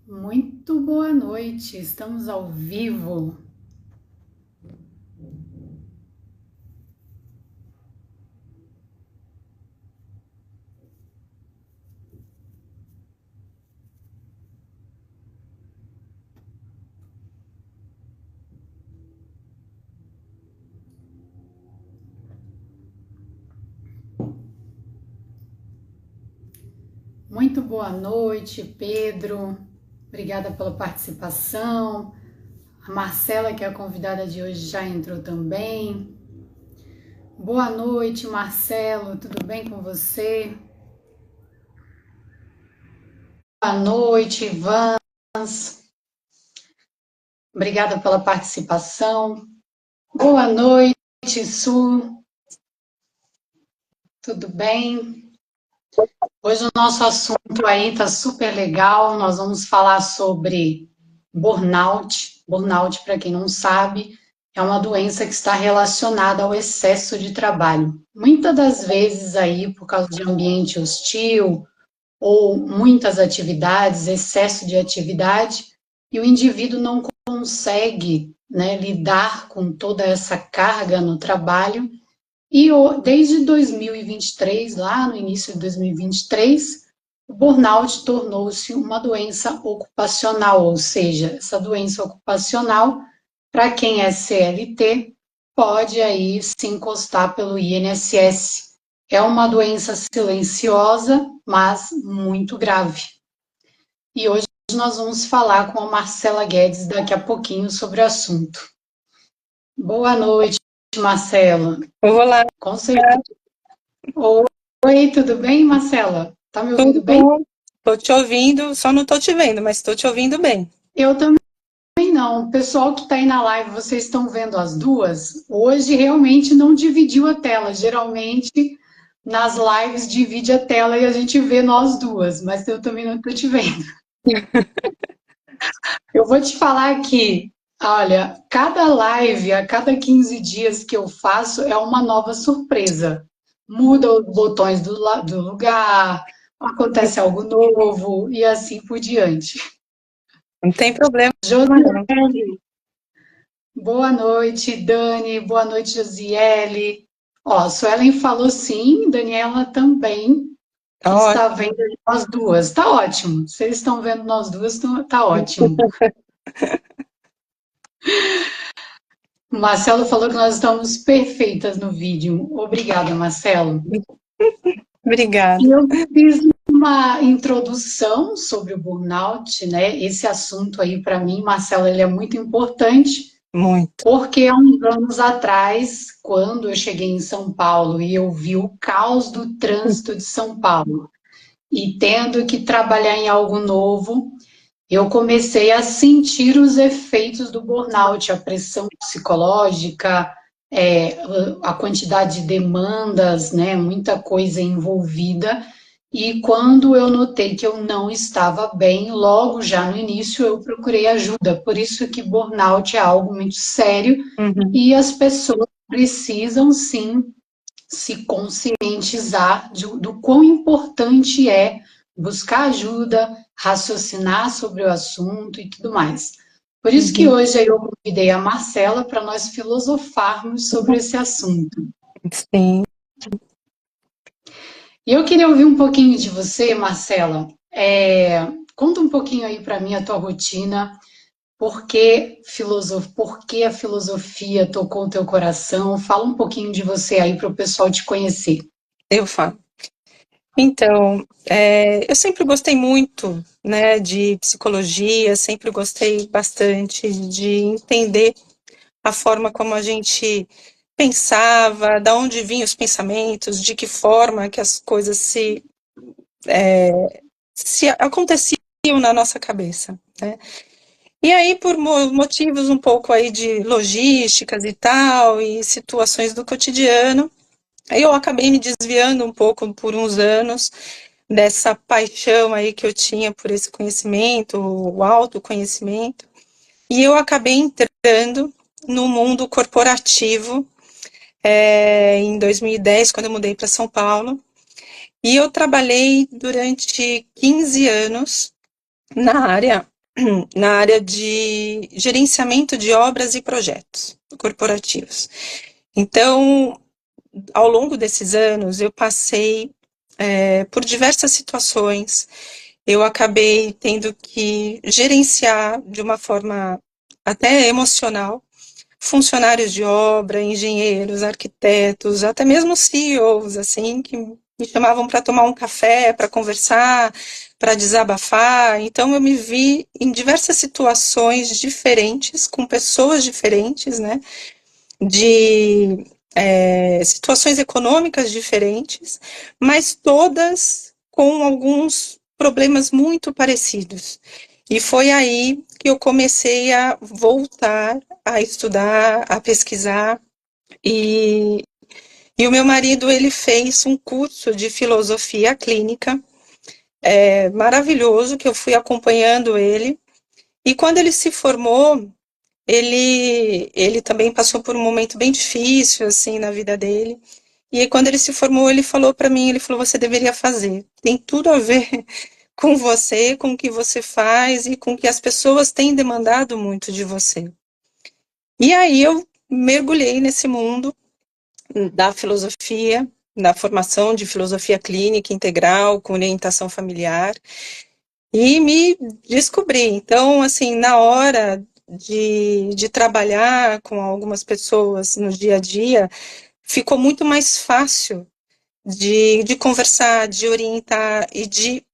Muito boa noite, estamos ao vivo. Muito boa noite, Pedro. Obrigada pela participação. A Marcela, que é a convidada de hoje, já entrou também. Boa noite, Marcelo. Tudo bem com você? Boa noite, Vans. Obrigada pela participação. Boa noite, Su. Tudo bem? Hoje o nosso assunto aí está super legal. Nós vamos falar sobre burnout. Burnout, para quem não sabe, é uma doença que está relacionada ao excesso de trabalho. Muitas das vezes aí, por causa de ambiente hostil ou muitas atividades, excesso de atividade, e o indivíduo não consegue, né, lidar com toda essa carga no trabalho e desde 2023, lá no início de 2023, o burnout tornou-se uma doença ocupacional, ou seja, essa doença ocupacional, para quem é CLT, pode aí se encostar pelo INSS. É uma doença silenciosa, mas muito grave. E hoje nós vamos falar com a Marcela Guedes daqui a pouquinho sobre o assunto. Boa noite, Marcela. Olá, Com certeza. Oi, tudo bem, Marcela? Tá me ouvindo tudo bem? bom? Tô te ouvindo, só não tô te vendo, mas tô te ouvindo bem. Eu também não. O pessoal que está aí na live, vocês estão vendo as duas? Hoje realmente não dividiu a tela. Geralmente nas lives divide a tela e a gente vê nós duas, mas eu também não estou te vendo. Eu vou te falar que, olha, cada live, a cada 15 dias que eu faço é uma nova surpresa. Muda os botões do lugar, acontece algo novo e assim por diante. Não tem problema, não. Josiele, boa noite, Dani, boa noite, Josiele. Ó, a Suelen falou sim, Daniela também, que Ó, está vendo nós duas. Tá ótimo. Se eles estão vendo nós duas, tá ótimo. O Marcelo falou que nós estamos perfeitas no vídeo. Obrigada, Marcelo. obrigada. E eu fiz uma introdução sobre o burnout, né? Esse assunto aí, para mim, Marcelo, ele é muito importante. Muito. Porque há uns anos atrás, quando eu cheguei em São Paulo e eu vi o caos do trânsito de São Paulo e tendo que trabalhar em algo novo, eu comecei a sentir os efeitos do burnout, a pressão psicológica, é, a quantidade de demandas, né, muita coisa envolvida. E quando eu notei que eu não estava bem, logo já no início eu procurei ajuda. Por isso que burnout é algo muito sério Uhum. e as pessoas precisam sim se conscientizar do quão importante é buscar ajuda, raciocinar sobre o assunto e tudo mais. Por isso que Uhum. hoje eu convidei a Marcela para nós filosofarmos sobre esse assunto. Sim. E eu queria ouvir um pouquinho de você, Marcela. Conta um pouquinho aí para mim a tua rotina, por que a filosofia tocou o teu coração? Fala um pouquinho de você aí para o pessoal te conhecer. Eu falo. Então, eu sempre gostei muito, né, de psicologia, sempre gostei bastante de entender a forma como a gente pensava, da onde vinham os pensamentos, de que forma que as coisas se aconteciam na nossa cabeça, né? E aí, por motivos um pouco aí de logísticas e tal, e situações do cotidiano, aí eu acabei me desviando um pouco por uns anos dessa paixão aí que eu tinha por esse conhecimento, o autoconhecimento, e eu acabei entrando no mundo corporativo em 2010, quando eu mudei para São Paulo, e eu trabalhei durante 15 anos na área na área de gerenciamento de obras e projetos corporativos. Então, ao longo desses anos, eu passei por diversas situações. Eu acabei tendo que gerenciar de uma forma até emocional funcionários de obra, engenheiros, arquitetos, até mesmo CEOs, assim, que me chamavam para tomar um café, para conversar, para desabafar. Então, eu me vi em diversas situações diferentes, com pessoas diferentes, né, de situações econômicas diferentes, mas todas com alguns problemas muito parecidos. E foi aí que eu comecei a voltar a estudar, a pesquisar, e, e o meu marido, ele fez um curso de filosofia clínica, maravilhoso, que eu fui acompanhando ele, e quando ele se formou, ele também passou por um momento bem difícil, assim, na vida dele, e aí, quando ele se formou, ele falou para mim, ele falou, você deveria fazer, tem tudo a ver com você, com o que você faz e com o que as pessoas têm demandado muito de você. E aí eu mergulhei nesse mundo da filosofia, da formação de filosofia clínica integral, com orientação familiar, e me descobri. Então, assim, na hora de trabalhar com algumas pessoas no dia a dia, ficou muito mais fácil de conversar, de orientar e de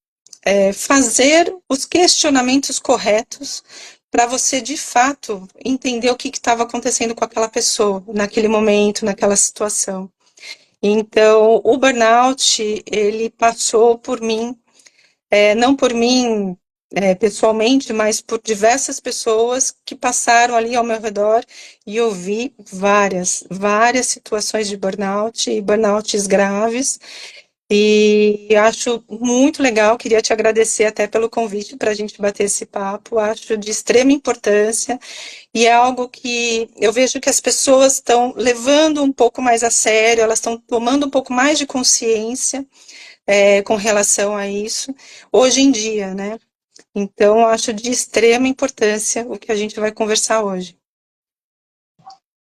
fazer os questionamentos corretos para você, de fato, entender o que estava acontecendo com aquela pessoa, naquele momento, naquela situação. Então, o burnout, ele passou por mim, não por mim pessoalmente, mas por diversas pessoas que passaram ali ao meu redor, e eu vi várias situações de burnout, e burnouts graves, e acho muito legal, queria te agradecer até pelo convite para a gente bater esse papo, acho de extrema importância, e é algo que eu vejo que as pessoas estão levando um pouco mais a sério, elas estão tomando um pouco mais de consciência com relação a isso, hoje em dia, né? Então, acho de extrema importância o que a gente vai conversar hoje.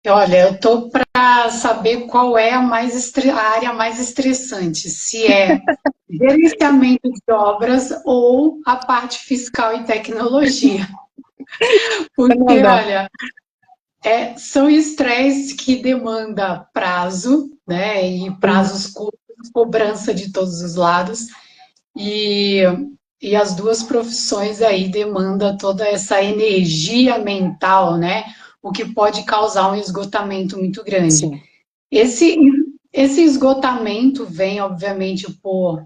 Olha, eu tô para saber qual é a área mais estressante, se é gerenciamento de obras ou a parte fiscal e tecnologia. Não Porque, dá. olha, são estresses que demanda prazo, né? E prazos curtos, cobrança de todos os lados. E, e as duas profissões aí demandam toda essa energia mental, né? O que pode causar um esgotamento muito grande. Sim. Esse, esse esgotamento vem, obviamente, por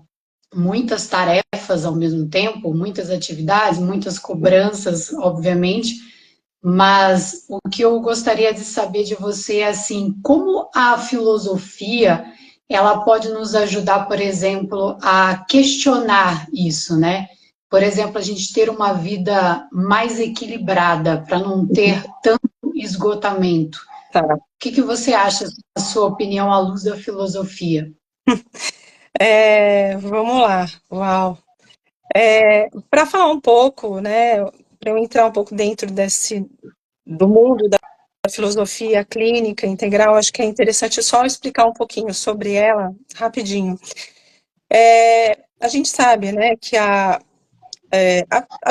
muitas tarefas ao mesmo tempo, muitas atividades, muitas cobranças, obviamente, mas o que eu gostaria de saber de você é assim, como a filosofia ela pode nos ajudar, por exemplo, a questionar isso, né? Por exemplo, a gente ter uma vida mais equilibrada para não ter tanto esgotamento. Tá. O que você acha, na sua opinião, à luz da filosofia? Vamos lá, uau. Para falar um pouco, né, para eu entrar um pouco dentro do mundo da filosofia clínica integral, acho que é interessante só explicar um pouquinho sobre ela, rapidinho. A gente sabe, né, que a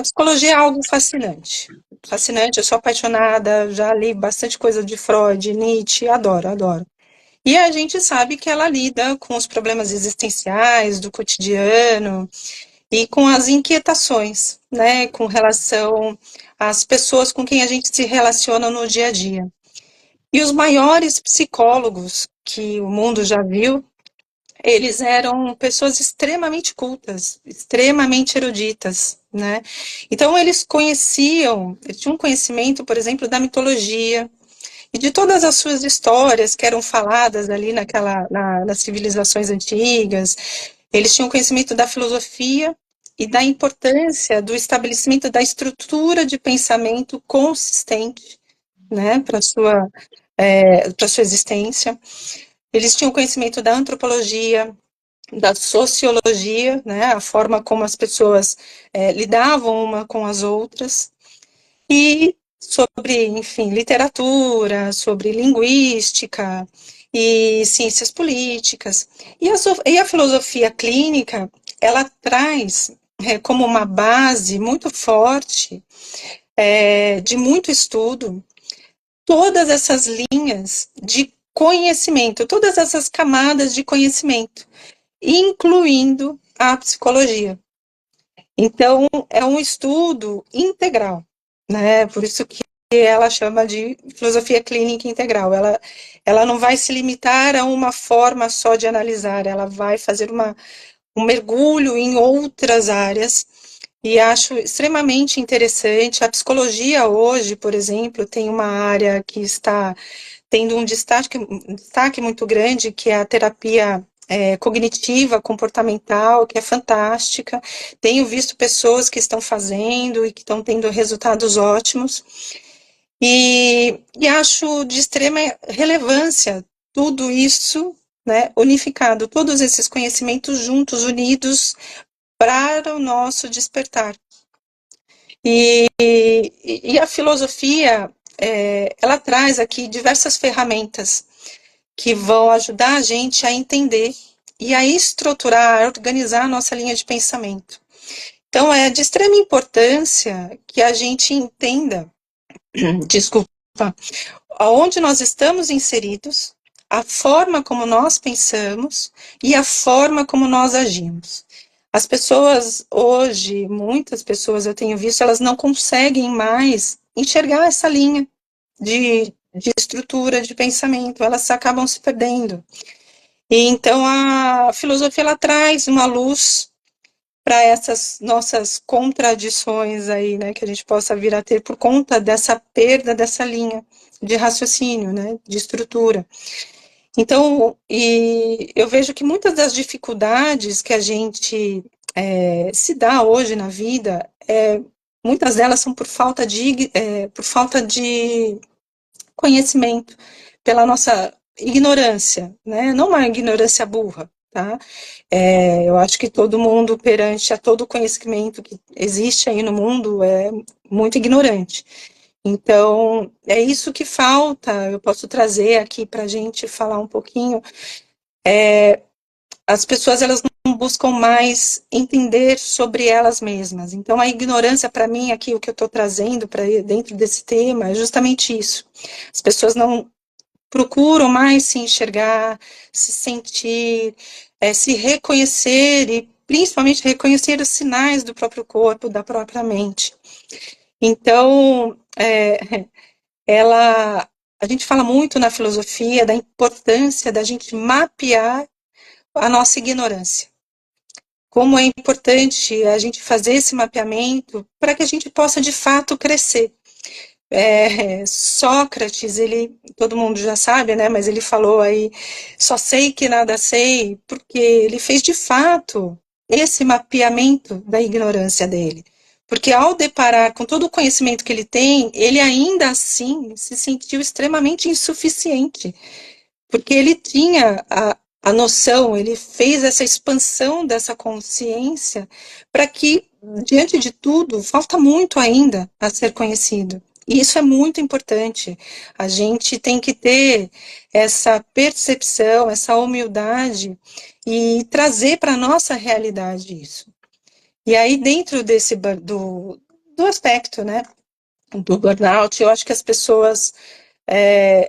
psicologia é algo fascinante. Fascinante, eu sou apaixonada, já li bastante coisa de Freud, Nietzsche, adoro, adoro. E a gente sabe que ela lida com os problemas existenciais do cotidiano e com as inquietações, né, com relação às pessoas com quem a gente se relaciona no dia a dia. E os maiores psicólogos que o mundo já viu, eles eram pessoas extremamente cultas, extremamente eruditas, né? Então eles tinham um conhecimento, por exemplo, da mitologia, e de todas as suas histórias que eram faladas ali nas civilizações antigas, eles tinham conhecimento da filosofia e da importância do estabelecimento da estrutura de pensamento consistente, né, para sua existência. Eles tinham conhecimento da antropologia, da sociologia, né, a forma como as pessoas lidavam uma com as outras, e sobre, enfim, literatura, sobre linguística e ciências políticas. E a filosofia clínica, ela traz como uma base muito forte de muito estudo todas essas linhas de conhecimento, todas essas camadas de conhecimento, incluindo a psicologia. Então, é um estudo integral, né? Por isso que ela chama de filosofia clínica integral. Ela não vai se limitar a uma forma só de analisar, ela vai fazer um mergulho em outras áreas, e acho extremamente interessante. A psicologia hoje, por exemplo, tem uma área que está tendo um destaque muito grande, que é a terapia cognitiva, comportamental, que é fantástica. Tenho visto pessoas que estão fazendo e que estão tendo resultados ótimos. E acho de extrema relevância tudo isso, né, unificado, todos esses conhecimentos juntos, unidos, para o nosso despertar. E a filosofia, ela traz aqui diversas ferramentas que vão ajudar a gente a entender e a estruturar, a organizar a nossa linha de pensamento. Então, é de extrema importância que a gente entenda, desculpa, aonde nós estamos inseridos, a forma como nós pensamos e a forma como nós agimos. As pessoas hoje, muitas pessoas eu tenho visto, elas não conseguem mais enxergar essa linha de estrutura de pensamento, elas acabam se perdendo. E então a filosofia ela traz uma luz para essas nossas contradições aí, né, que a gente possa vir a ter por conta dessa perda dessa linha de raciocínio, né, de estrutura. Então, e eu vejo que muitas das dificuldades que a gente se dá hoje na vida, muitas delas são por falta de conhecimento, pela nossa ignorância, né? Não uma ignorância burra, tá? Eu acho que todo mundo, perante a todo o conhecimento que existe aí no mundo, é muito ignorante. Então, é isso que falta, eu posso trazer aqui para a gente falar um pouquinho. As pessoas, elas não buscam mais entender sobre elas mesmas. Então, a ignorância, para mim, aqui, o que eu estou trazendo para dentro desse tema, é justamente isso. As pessoas não procuram mais se enxergar, se sentir, se reconhecer e principalmente reconhecer os sinais do próprio corpo, da própria mente. Então, a gente fala muito na filosofia da importância da gente mapear a nossa ignorância. Como é importante a gente fazer esse mapeamento para que a gente possa, de fato, crescer. Sócrates, todo mundo já sabe, né, mas ele falou aí, só sei que nada sei, porque ele fez de fato esse mapeamento da ignorância dele. Porque ao deparar com todo o conhecimento que ele tem, ele ainda assim se sentiu extremamente insuficiente, porque ele tinha a noção, ele fez essa expansão dessa consciência para que, diante de tudo, falta muito ainda a ser conhecido. E isso é muito importante. A gente tem que ter essa percepção, essa humildade e trazer para a nossa realidade isso. E aí, dentro do aspecto, né, do burnout, eu acho que as pessoas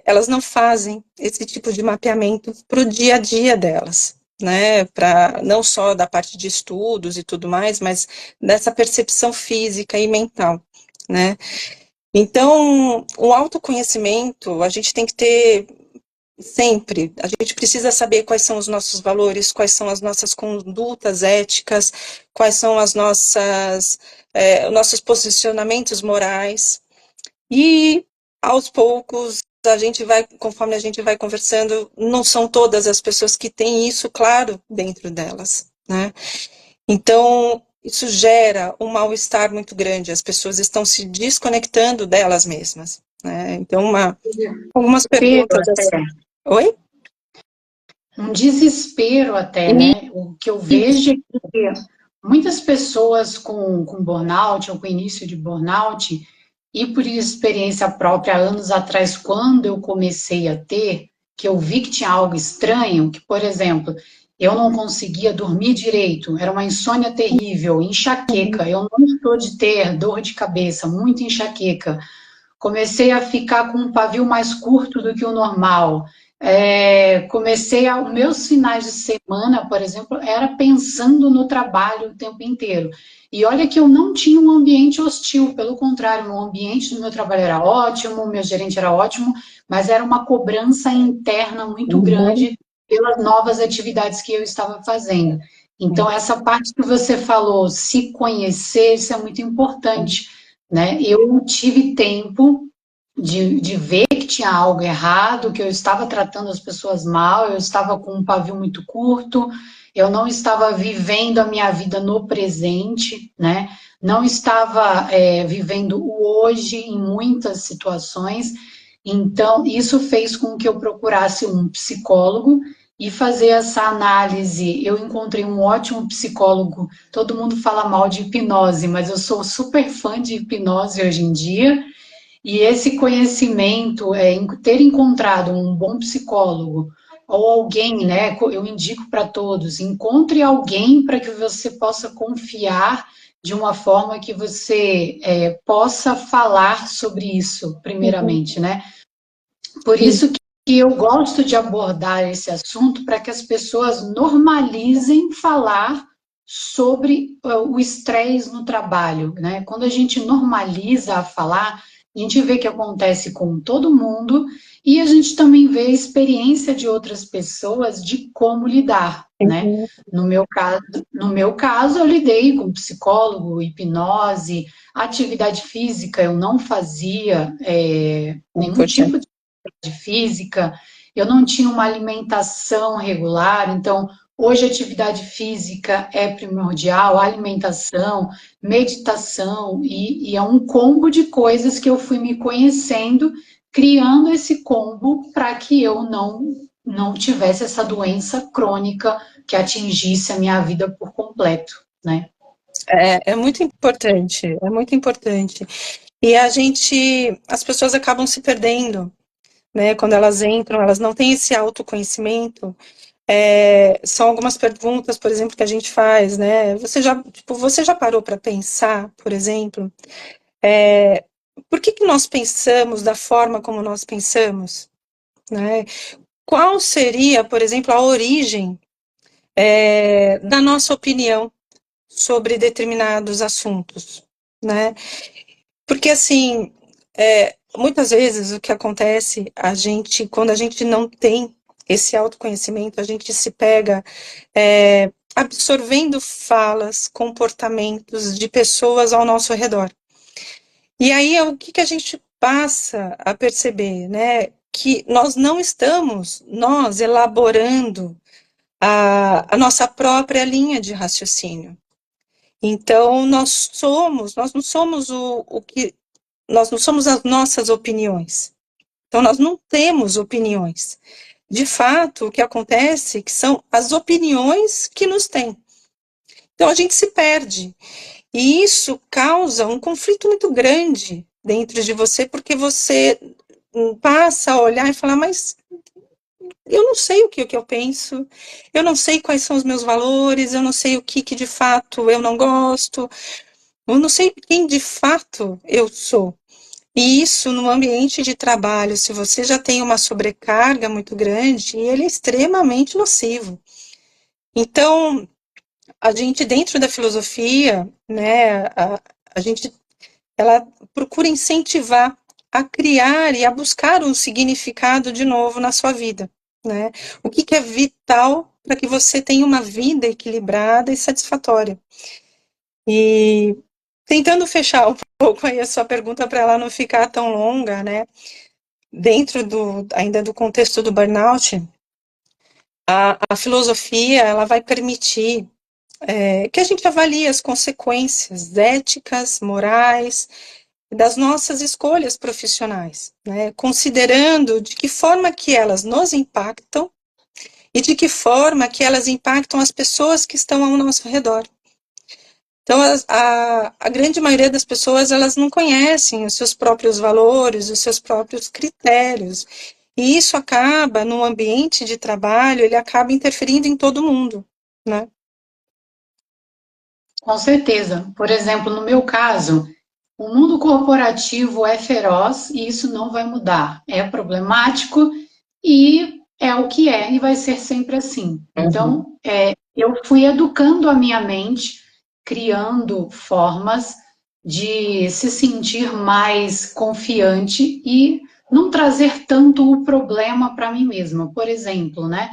elas não fazem esse tipo de mapeamento para o dia a dia delas, né, para não só da parte de estudos e tudo mais, mas dessa percepção física e mental, né. Então, o autoconhecimento, a gente tem que ter sempre, a gente precisa saber quais são os nossos valores, quais são as nossas condutas éticas, quais são os nossos posicionamentos morais, e aos poucos, conforme a gente vai conversando, não são todas as pessoas que têm isso claro dentro delas, né? Então, isso gera um mal-estar muito grande, as pessoas estão se desconectando delas mesmas, né? Então, algumas perguntas assim. Oi? um desespero até, né? O que eu vejo é que muitas pessoas com burnout ou com início de burnout, e por experiência própria, anos atrás, quando eu comecei a ter, que eu vi que tinha algo estranho, que, por exemplo, eu não conseguia dormir direito, era uma insônia terrível, enxaqueca, eu não estou de ter dor de cabeça, muita enxaqueca. Comecei a ficar com um pavio mais curto do que o normal. Os meus finais de semana, por exemplo, era pensando no trabalho o tempo inteiro. E olha que eu não tinha um ambiente hostil, pelo contrário, o ambiente do meu trabalho era ótimo, o meu gerente era ótimo, mas era uma cobrança interna muito grande pelas novas atividades que eu estava fazendo. Então, essa parte que você falou, se conhecer, isso é muito importante, né? Eu tive tempo de ver que tinha algo errado, que eu estava tratando as pessoas mal, eu estava com um pavio muito curto, eu não estava vivendo a minha vida no presente, né? Não estava vivendo o hoje em muitas situações. Então, isso fez com que eu procurasse um psicólogo e fazer essa análise. Eu encontrei um ótimo psicólogo. Todo mundo fala mal de hipnose, mas eu sou super fã de hipnose hoje em dia. E esse conhecimento, ter encontrado um bom psicólogo ou alguém, né? Eu indico para todos, encontre alguém para que você possa confiar de uma forma que você possa falar sobre isso, primeiramente, né? Por isso que eu gosto de abordar esse assunto para que as pessoas normalizem falar sobre o estresse no trabalho, né? Quando a gente normaliza a falar, a gente vê que acontece com todo mundo e a gente também vê a experiência de outras pessoas de como lidar, né? No meu caso, eu lidei com psicólogo, hipnose, atividade física, eu não fazia nenhum tipo de física, eu não tinha uma alimentação regular, então hoje a atividade física é primordial, alimentação, meditação, e é um combo de coisas que eu fui me conhecendo, criando esse combo para que eu não tivesse essa doença crônica que atingisse a minha vida por completo, né? É muito importante, é muito importante. E as pessoas acabam se perdendo, né? Quando elas entram, elas não têm esse autoconhecimento. São algumas perguntas, por exemplo, que a gente faz, né? Você já parou para pensar, por exemplo, por que nós pensamos da forma como nós pensamos, né? Qual seria, por exemplo, a origem da nossa opinião sobre determinados assuntos, né? Porque, assim, muitas vezes o que acontece, quando a gente não tem esse autoconhecimento, a gente se pega absorvendo falas, comportamentos de pessoas ao nosso redor. E aí, o que a gente passa a perceber, né? Que nós não estamos, nós, elaborando a nossa própria linha de raciocínio. Então, nós não somos nós não somos as nossas opiniões. Então, nós não temos opiniões. De fato, o que acontece é que são as opiniões que nos têm. Então, a gente se perde. E isso causa um conflito muito grande dentro de você, porque você passa a olhar e falar, mas eu não sei o que eu penso, eu não sei quais são os meus valores, eu não sei o que de fato eu não gosto, eu não sei quem de fato eu sou. E isso no ambiente de trabalho, se você já tem uma sobrecarga muito grande, ele é extremamente nocivo. Então, a gente dentro da filosofia, né, a gente ela procura incentivar a criar e a buscar um significado de novo na sua vida, né? O que é vital para que você tenha uma vida equilibrada e satisfatória. E tentando fechar um pouco aí a sua pergunta para ela não ficar tão longa, né? Dentro ainda do contexto do burnout, a filosofia ela vai permitir que a gente avalie as consequências éticas, morais, das nossas escolhas profissionais, né? Considerando de que forma que elas nos impactam e de que forma que elas impactam as pessoas que estão ao nosso redor. Então, a grande maioria das pessoas, elas não conhecem os seus próprios valores, os seus próprios critérios. E isso acaba, no ambiente de trabalho, ele acaba interferindo em todo mundo, né? Com certeza. Por exemplo, no meu caso, o mundo corporativo é feroz e isso não vai mudar. É problemático e é o que é e vai ser sempre assim. Então, eu fui educando a minha mente, criando formas de se sentir mais confiante e não trazer tanto o problema para mim mesma. Por exemplo, né?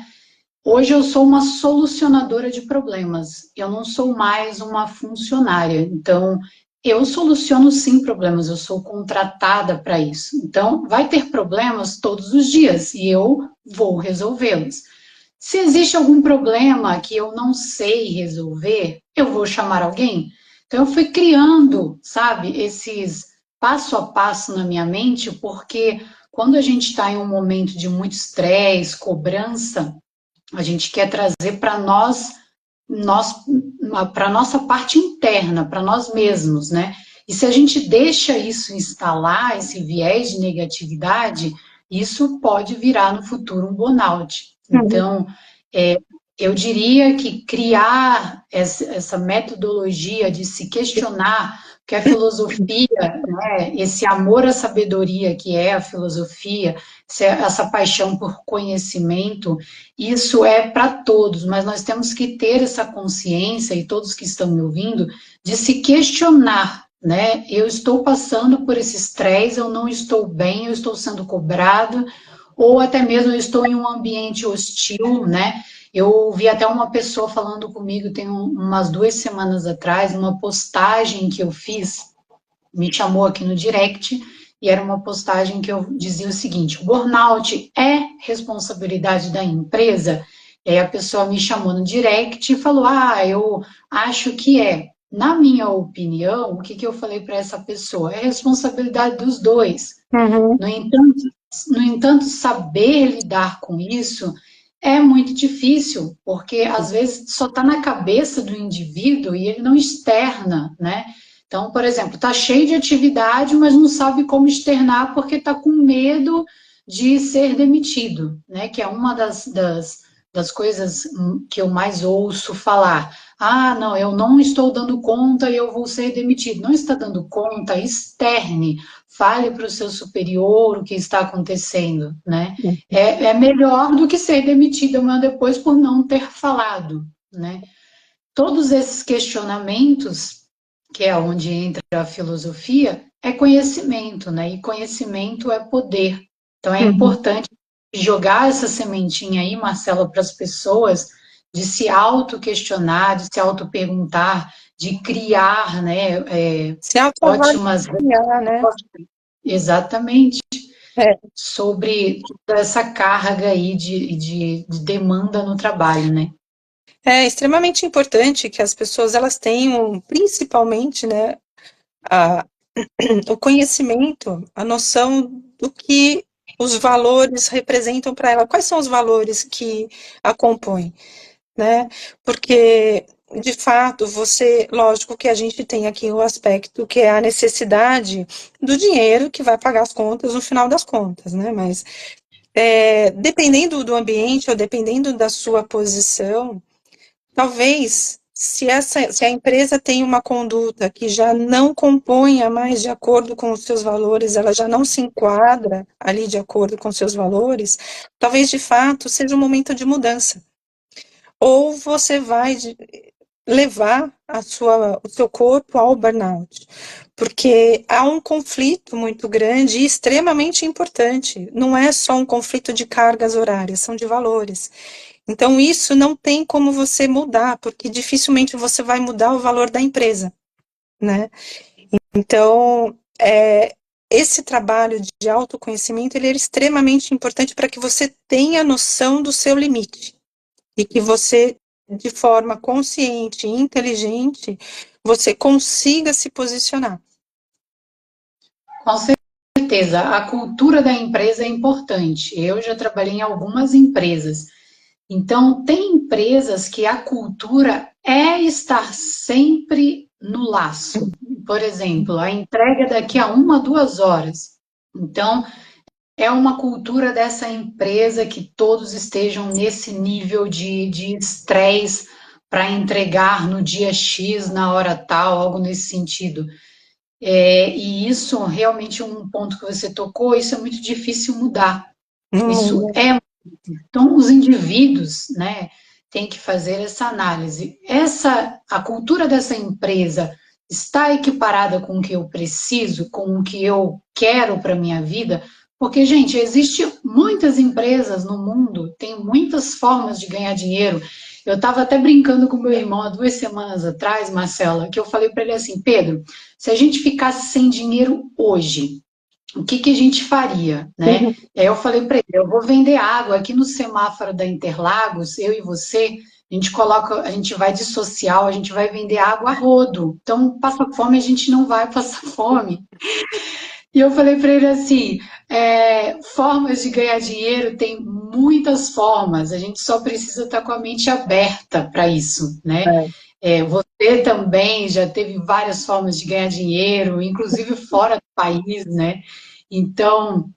Hoje eu sou uma solucionadora de problemas, eu não sou mais uma funcionária. Então, eu soluciono sim problemas, eu sou contratada para isso. Então, vai ter problemas todos os dias e eu vou resolvê-los. Se existe algum problema que eu não sei resolver, eu vou chamar alguém. Então, eu fui criando, sabe, esses passo a passo na minha mente, porque quando a gente está em um momento de muito estresse, cobrança, a gente quer trazer para nós para nossa parte interna, para nós mesmos, né? E se a gente deixa isso instalar, esse viés de negatividade, isso pode virar no futuro um burnout. Então, é, eu diria que criar essa metodologia de se questionar, que a filosofia, né, esse amor à sabedoria que é a filosofia, essa paixão por conhecimento, isso é para todos, mas nós temos que ter essa consciência, e todos que estão me ouvindo, de se questionar, né? Eu estou passando por esse estresse, eu não estou bem, eu estou sendo cobrado, ou até mesmo eu estou em um ambiente hostil, né? Eu vi até uma pessoa falando comigo, tem umas 2 semanas atrás, uma postagem que eu fiz, me chamou aqui no direct, e era uma postagem que eu dizia o seguinte: o burnout é responsabilidade da empresa? E aí a pessoa me chamou no direct e falou: ah, eu acho que é. Na minha opinião, o que, que eu falei para essa pessoa? É responsabilidade dos dois. Uhum. No entanto, saber lidar com isso é muito difícil, porque às vezes só está na cabeça do indivíduo e ele não externa, né? Então, por exemplo, está cheio de atividade, mas não sabe como externar porque está com medo de ser demitido, né? Que é uma das coisas que eu mais ouço falar. Ah, não, eu não estou dando conta e eu vou ser demitido. Não está dando conta, externe, fale para o seu superior o que está acontecendo, né? É melhor do que ser demitido amanhã depois por não ter falado, né? Todos esses questionamentos, que é onde entra a filosofia, é conhecimento, né? E conhecimento é poder. Então é importante jogar essa sementinha aí, Marcela, para as pessoas de se auto-questionar, de se auto-perguntar, de criar, né, Se ótimas... autoavaliar, né? Exatamente, É, sobre toda essa carga aí de demanda no trabalho, né? é extremamente importante que as pessoas elas tenham, principalmente, né, a, o conhecimento, a noção do que os valores representam para ela. Quais são os valores que a compõem, né? Porque, de fato, lógico que a gente tem aqui o aspecto que é a necessidade do dinheiro que vai pagar as contas no final das contas, né? Mas, dependendo do ambiente ou dependendo da sua posição, talvez, se a empresa tem uma conduta que já não componha mais de acordo com os seus valores, ela já não se enquadra ali de acordo com os seus valores, talvez de fato seja um momento de mudança. Ou você vai levar o seu corpo ao burnout, porque há um conflito muito grande e extremamente importante. Não é só um conflito de cargas horárias, são de valores. Então, isso não tem como você mudar, porque dificilmente você vai mudar o valor da empresa, né? Então, esse trabalho de autoconhecimento, ele é extremamente importante para que você tenha noção do seu limite e que você, de forma consciente e inteligente, você consiga se posicionar. Com certeza, a cultura da empresa é importante. Eu já trabalhei em algumas empresas Então, tem empresas que a cultura é estar sempre no laço. Por exemplo, a entrega daqui a 1, 2 horas. Então, é uma cultura dessa empresa que todos estejam nesse nível de estresse para entregar no dia X, na hora tal, algo nesse sentido. E isso realmente é um ponto que você tocou, isso é muito difícil mudar. Isso é. Então, os indivíduos, né, têm que fazer essa análise. A cultura dessa empresa está equiparada com o que eu preciso, com o que eu quero para minha vida? Porque, gente, existem muitas empresas no mundo, tem muitas formas de ganhar dinheiro. Eu estava até brincando com meu irmão há 2 semanas atrás, Marcela, que eu falei para ele assim, Pedro, se a gente ficasse sem dinheiro hoje, o que a gente faria, né? Uhum. E aí eu falei para ele, eu vou vender água aqui no semáforo da Interlagos, eu e você, a gente vai de social, a gente vai vender água a rodo. Então, passa fome, a gente não vai passar fome. E eu falei para ele assim, formas de ganhar dinheiro tem muitas formas, a gente só precisa estar com a mente aberta para isso, né? Você também já teve várias formas de ganhar dinheiro, inclusive fora do país, né? Então,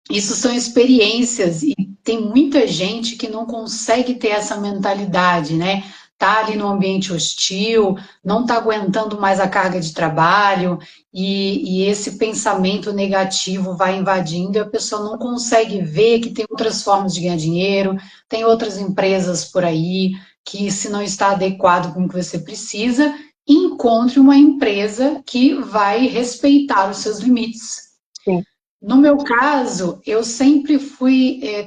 isso são experiências e tem muita gente que não consegue ter essa mentalidade, né? Tá ali no ambiente hostil, não tá aguentando mais a carga de trabalho e esse pensamento negativo vai invadindo e a pessoa não consegue ver que tem outras formas de ganhar dinheiro, tem outras empresas por aí que se não está adequado com o que você precisa, encontre uma empresa que vai respeitar os seus limites. Sim. No meu caso, eu sempre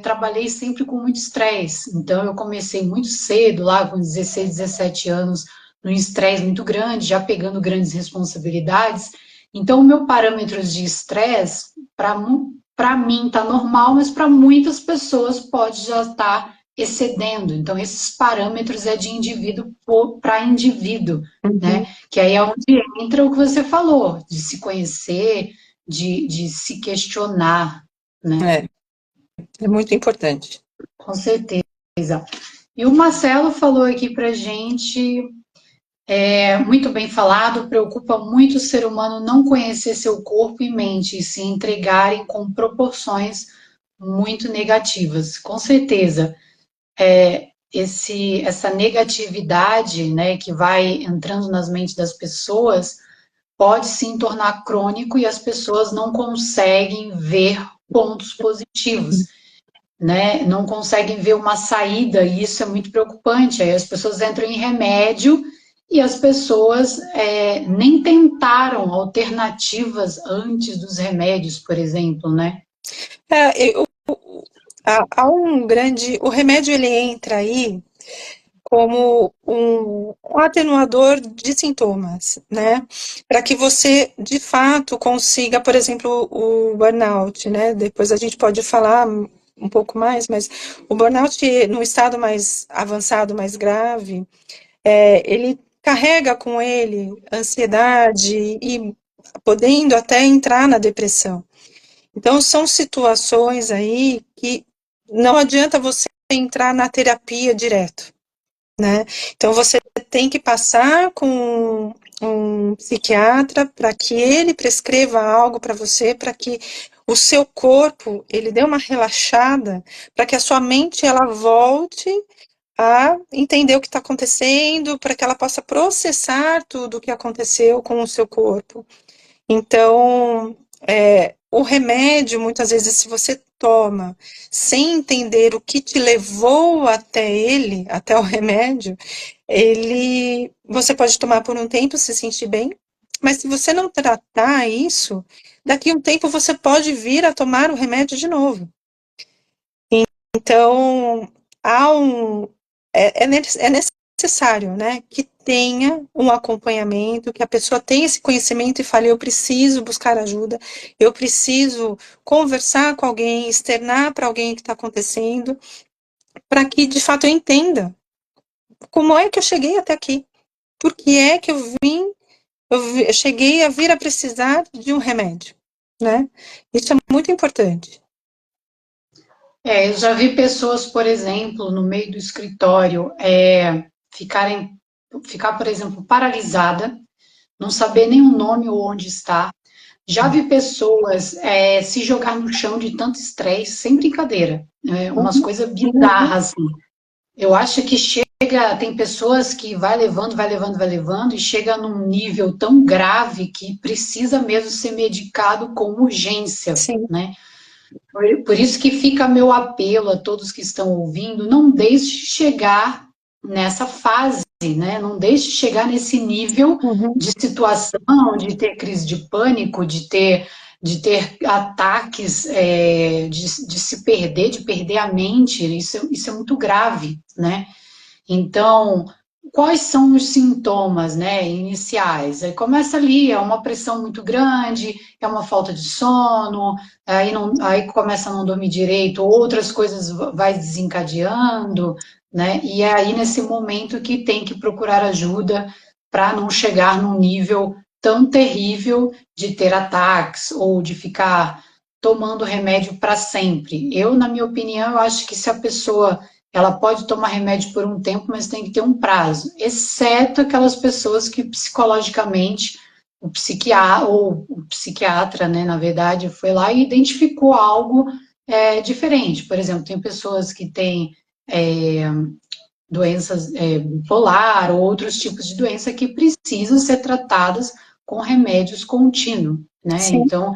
trabalhei sempre com muito estresse. Então, eu comecei muito cedo, lá com 16, 17 anos, num estresse muito grande, já pegando grandes responsabilidades. Então, o meu parâmetro de estresse, para mim, está normal, mas para muitas pessoas pode já estar excedendo. Então, esses parâmetros é de indivíduo para indivíduo, né? Uhum. Que aí é onde entra o que você falou, de se conhecer, de se questionar, né? É muito importante. Com certeza. E o Marcelo falou aqui para gente, muito bem falado, preocupa muito o ser humano não conhecer seu corpo e mente e se entregarem com proporções muito negativas. Com certeza, essa negatividade, né, que vai entrando nas mentes das pessoas pode sim tornar crônico e as pessoas não conseguem ver pontos positivos, né? Não conseguem ver uma saída, e isso é muito preocupante. Aí as pessoas entram em remédio e as pessoas nem tentaram alternativas antes dos remédios, por exemplo, né? Há um grande. O remédio ele entra aí como um atenuador de sintomas, né? Para que você, de fato, consiga, por exemplo, o burnout, né? Depois a gente pode falar um pouco mais, mas o burnout, no estado mais avançado, mais grave, ele carrega com ele ansiedade e podendo até entrar na depressão. Então, são situações aí que não adianta você entrar na terapia direto, né? Então você tem que passar com um psiquiatra para que ele prescreva algo para você, para que o seu corpo ele dê uma relaxada, para que a sua mente ela volte a entender o que está acontecendo, para que ela possa processar tudo o que aconteceu com o seu corpo. Então, o remédio, muitas vezes, se você toma sem entender o que te levou até ele, até o remédio, você pode tomar por um tempo, se sentir bem, mas se você não tratar isso, daqui a um tempo você pode vir a tomar o remédio de novo. Então, há é necessário, né, que tenha um acompanhamento, que a pessoa tenha esse conhecimento e fale, eu preciso buscar ajuda, eu preciso conversar com alguém, externar para alguém o que está acontecendo, para que, de fato, eu entenda como é que eu cheguei até aqui, por que é que eu cheguei a vir a precisar de um remédio, né? Isso é muito importante. Eu já vi pessoas, por exemplo, no meio do escritório, ficar, por exemplo, paralisada, não saber nem o nome ou onde está. Já vi pessoas se jogar no chão de tanto estresse, sem brincadeira, umas Uhum. coisas bizarras, assim. Eu acho que chega, tem pessoas que vai levando, vai levando, vai levando, e chega num nível tão grave que precisa mesmo ser medicado com urgência, Sim. né? Por isso que fica meu apelo a todos que estão ouvindo, não deixe chegar nessa fase, né? Não deixe chegar nesse nível Uhum. de situação, de ter crise de pânico, de ter ataques, de se perder, de perder a mente. Isso é muito grave, né? Então, quais são os sintomas, né, iniciais? Aí começa ali, é uma pressão muito grande, é uma falta de sono, aí começa a não dormir direito, outras coisas vai desencadeando, né? E é aí nesse momento que tem que procurar ajuda para não chegar num nível tão terrível de ter ataques ou de ficar tomando remédio para sempre. Eu, na minha opinião, eu acho que se a pessoa ela pode tomar remédio por um tempo, mas tem que ter um prazo, exceto aquelas pessoas que psicologicamente o psiquiatra, né, na verdade, foi lá e identificou algo diferente. Por exemplo, tem pessoas que têm doenças bipolar ou outros tipos de doença que precisam ser tratadas com remédios contínuos, né? Sim. Então,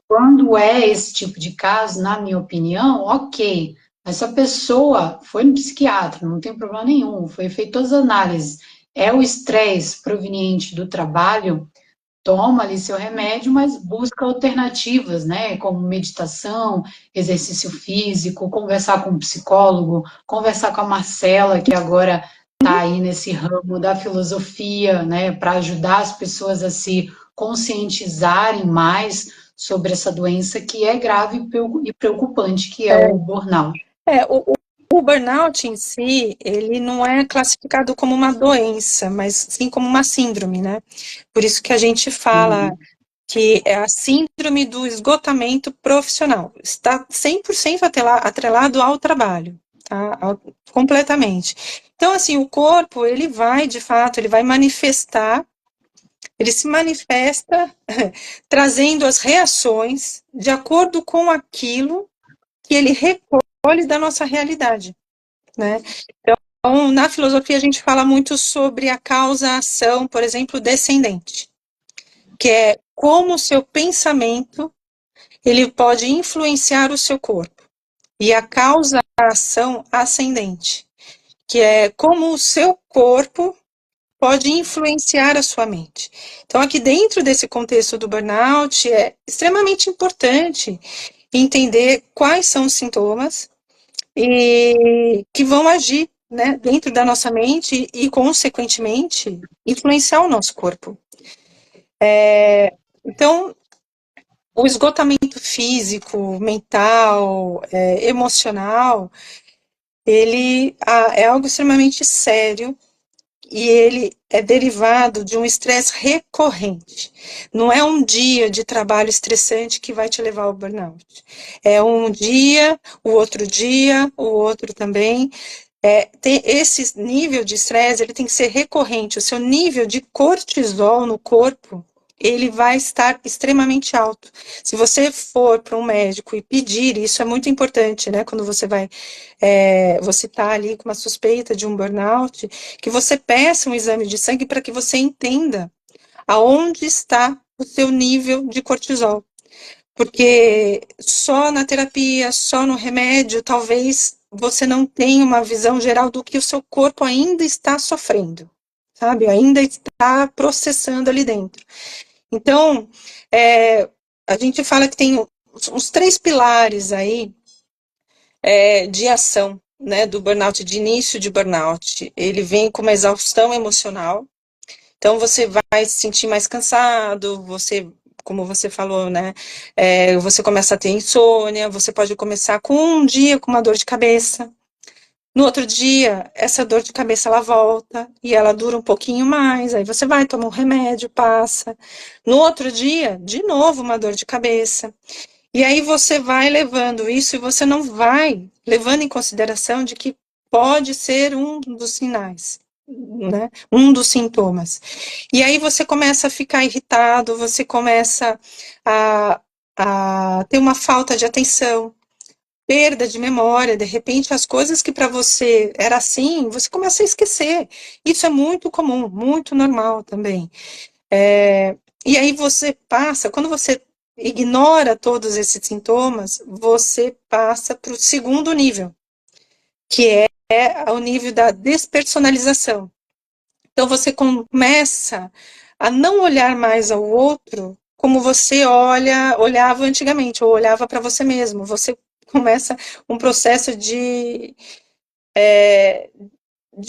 quando é esse tipo de caso, na minha opinião, ok. Mas se a pessoa foi no psiquiatra, não tem problema nenhum, foi feito todas as análises, é o estresse proveniente do trabalho, toma ali seu remédio, mas busca alternativas, né? Como meditação, exercício físico, conversar com um psicólogo, conversar com a Marcela, que agora está aí nesse ramo da filosofia, né? Para ajudar as pessoas a se conscientizarem mais sobre essa doença que é grave e preocupante, que é o burnout. É, o burnout em si, ele não é classificado como uma doença, mas sim como uma síndrome, né? Por isso que a gente fala Uhum. que é a síndrome do esgotamento profissional. Está 100% atrelado ao trabalho, tá? Completamente. Então, assim, o corpo, ele vai, de fato, ele vai manifestar, ele se manifesta trazendo as reações de acordo com aquilo que ele recolhe da nossa realidade, né? Então, na filosofia, a gente fala muito sobre a causa-ação, por exemplo, descendente, que é como o seu pensamento ele pode influenciar o seu corpo. E a causa-ação ascendente, que é como o seu corpo pode influenciar a sua mente. Então, aqui dentro desse contexto do burnout, é extremamente importante entender quais são os sintomas e que vão agir, né, dentro da nossa mente e, consequentemente, influenciar o nosso corpo. Então, o esgotamento físico, mental, emocional, ele é algo extremamente sério e ele é derivado de um estresse recorrente. Não é um dia de trabalho estressante que vai te levar ao burnout. É um dia, o outro também. Esse nível de estresse, ele tem que ser recorrente. O seu nível de cortisol no corpo, ele vai estar extremamente alto. Se você for para um médico e pedir, isso é muito importante, né? Quando você está ali com uma suspeita de um burnout, que você peça um exame de sangue para que você entenda aonde está o seu nível de cortisol. Porque só na terapia, só no remédio, talvez você não tenha uma visão geral do que o seu corpo ainda está sofrendo, sabe? Ainda está processando ali dentro. Então, a gente fala que tem uns 3 pilares aí de ação, né, do burnout, de início de burnout. Ele vem com uma exaustão emocional, então você vai se sentir mais cansado, como você falou, né? Você começa a ter insônia, você pode começar com um dia com uma dor de cabeça. No outro dia, essa dor de cabeça ela volta e ela dura um pouquinho mais, aí você vai tomar um remédio, passa. No outro dia, de novo uma dor de cabeça. E aí você vai levando isso e você não vai levando em consideração de que pode ser um dos sinais, né? Um dos sintomas. E aí você começa a ficar irritado, você começa a, a ter uma falta de atenção, perda de memória, de repente as coisas que para você era assim, você começa a esquecer. Isso é muito comum, muito normal também. E aí você passa, quando você ignora todos esses sintomas, você passa para o segundo nível, que é o nível da despersonalização. Então você começa a não olhar mais ao outro como você olhava antigamente, ou olhava para você mesmo. Você começa um processo de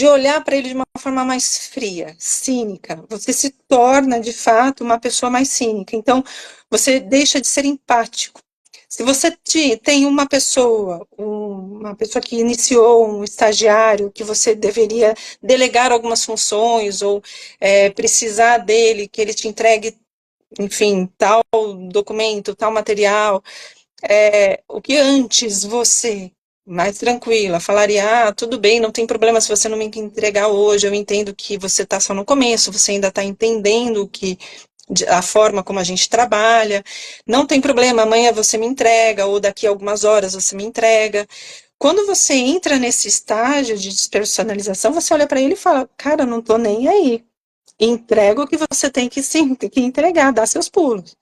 olhar para ele de uma forma mais fria, cínica. Você se torna, de fato, uma pessoa mais cínica. Então, você deixa de ser empático. Se você tem uma pessoa que iniciou um estagiário, que você deveria delegar algumas funções, ou precisar dele, que ele te entregue, enfim, tal documento, tal material, o que antes você, mais tranquila, falaria, tudo bem, não tem problema se você não me entregar hoje, eu entendo que você está só no começo, você ainda está entendendo a forma como a gente trabalha, não tem problema, amanhã você me entrega, ou daqui a algumas horas você me entrega. Quando você entra nesse estágio de despersonalização, você olha para ele e fala, cara, eu não estou nem aí, entrega o que você tem que, sim, tem que entregar, dá seus pulos.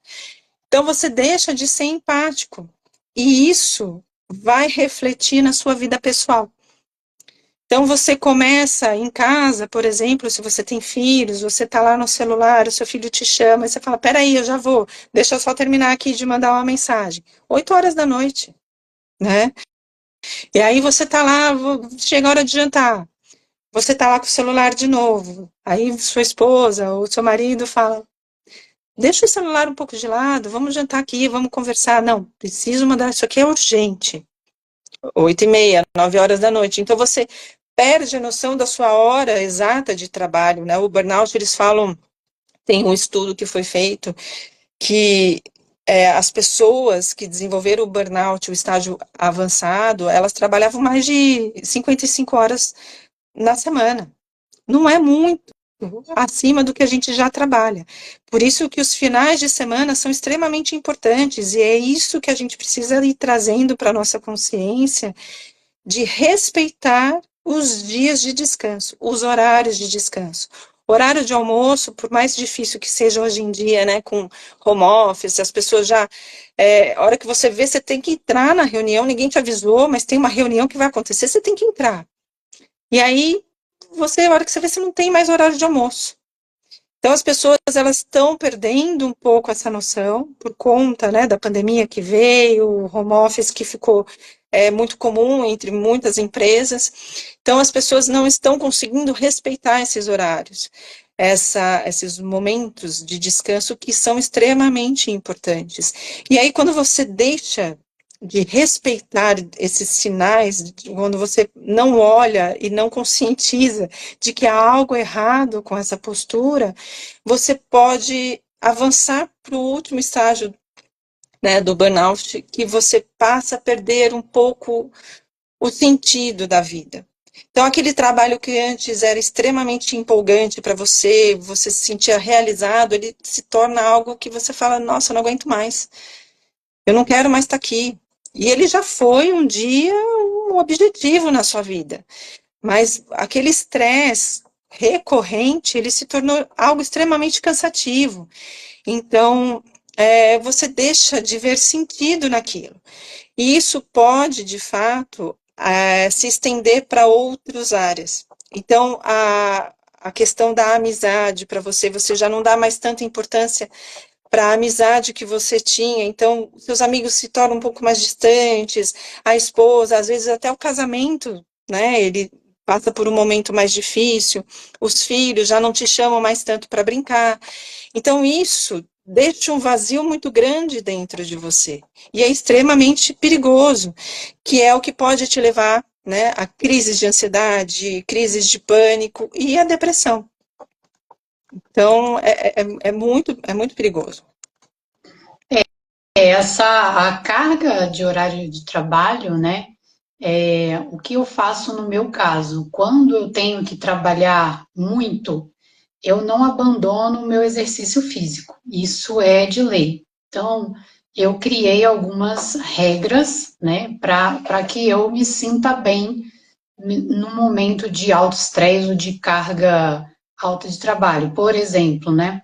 Então você deixa de ser empático. E isso vai refletir na sua vida pessoal. Então você começa em casa, por exemplo, se você tem filhos, você está lá no celular, o seu filho te chama, e você fala, peraí, eu já vou, deixa eu só terminar aqui de mandar uma mensagem. 8 horas da noite, né? E aí você está lá, chega a hora de jantar, você está lá com o celular de novo, aí sua esposa ou seu marido fala, deixa o celular um pouco de lado, vamos jantar aqui, vamos conversar. Não, preciso mandar, isso aqui é urgente. 8h30, 9 horas da noite. Então você perde a noção da sua hora exata de trabalho, né? O burnout, eles falam, tem um estudo que foi feito, que as pessoas que desenvolveram o burnout, o estágio avançado, elas trabalhavam mais de 55 horas na semana. Não é muito acima do que a gente já trabalha. Por isso que os finais de semana são extremamente importantes, e é isso que a gente precisa ir trazendo para a nossa consciência, de respeitar os dias de descanso, os horários de descanso. Horário de almoço, por mais difícil que seja hoje em dia, né, com home office, as pessoas já, a hora que você vê, você tem que entrar na reunião, ninguém te avisou, mas tem uma reunião que vai acontecer, você tem que entrar. E aí, a hora que você vê, você não tem mais horário de almoço. Então, as pessoas, elas estão perdendo um pouco essa noção, por conta, né, da pandemia que veio, o home office que ficou muito comum entre muitas empresas. Então, as pessoas não estão conseguindo respeitar esses horários, esses momentos de descanso que são extremamente importantes. E aí, quando você deixa de respeitar esses sinais, quando você não olha e não conscientiza de que há algo errado com essa postura, você pode avançar para o último estágio, né, do burnout, que você passa a perder um pouco o sentido da vida. Então, aquele trabalho que antes era extremamente empolgante para você, você se sentia realizado, ele se torna algo que você fala, nossa, eu não aguento mais, eu não quero mais estar aqui. E ele já foi um dia um objetivo na sua vida, mas aquele estresse recorrente, ele se tornou algo extremamente cansativo. Então, você deixa de ver sentido naquilo. E isso pode, de fato, se estender para outras áreas. Então, a questão da amizade para você, você já não dá mais tanta importância para a amizade que você tinha, então seus amigos se tornam um pouco mais distantes, a esposa, às vezes até o casamento, né, ele passa por um momento mais difícil, os filhos já não te chamam mais tanto para brincar, então isso deixa um vazio muito grande dentro de você, e é extremamente perigoso, que é o que pode te levar, né, a crises de ansiedade, crises de pânico e a depressão. Então, é muito perigoso. A carga de horário de trabalho, né? O que eu faço no meu caso, quando eu tenho que trabalhar muito, eu não abandono o meu exercício físico. Isso é de lei. Então, eu criei algumas regras, né, para que eu me sinta bem no momento de alto estresse ou de carga alta de trabalho. Por exemplo, né,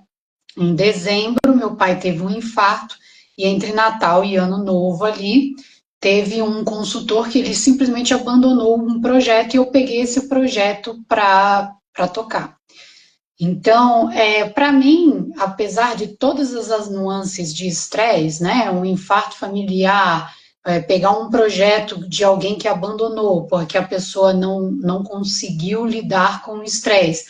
em dezembro, meu pai teve um infarto e entre Natal e Ano Novo ali, teve um consultor que ele simplesmente abandonou um projeto e eu peguei esse projeto para tocar. Então, para mim, apesar de todas as nuances de estresse, né, um infarto familiar, pegar um projeto de alguém que abandonou porque a pessoa não conseguiu lidar com o estresse,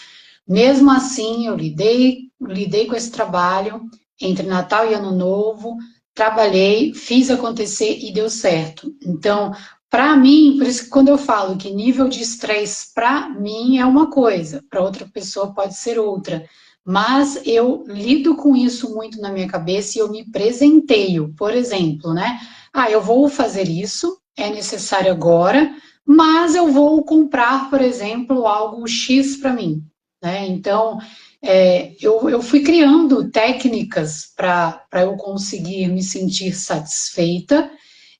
mesmo assim, eu lidei com esse trabalho entre Natal e Ano Novo, trabalhei, fiz acontecer e deu certo. Então, para mim, por isso que quando eu falo que nível de estresse para mim é uma coisa, para outra pessoa pode ser outra. Mas eu lido com isso muito na minha cabeça e eu me presenteio, por exemplo, né? Ah, eu vou fazer isso, é necessário agora, mas eu vou comprar, por exemplo, algo X para mim, né? Então, eu fui criando técnicas para eu conseguir me sentir satisfeita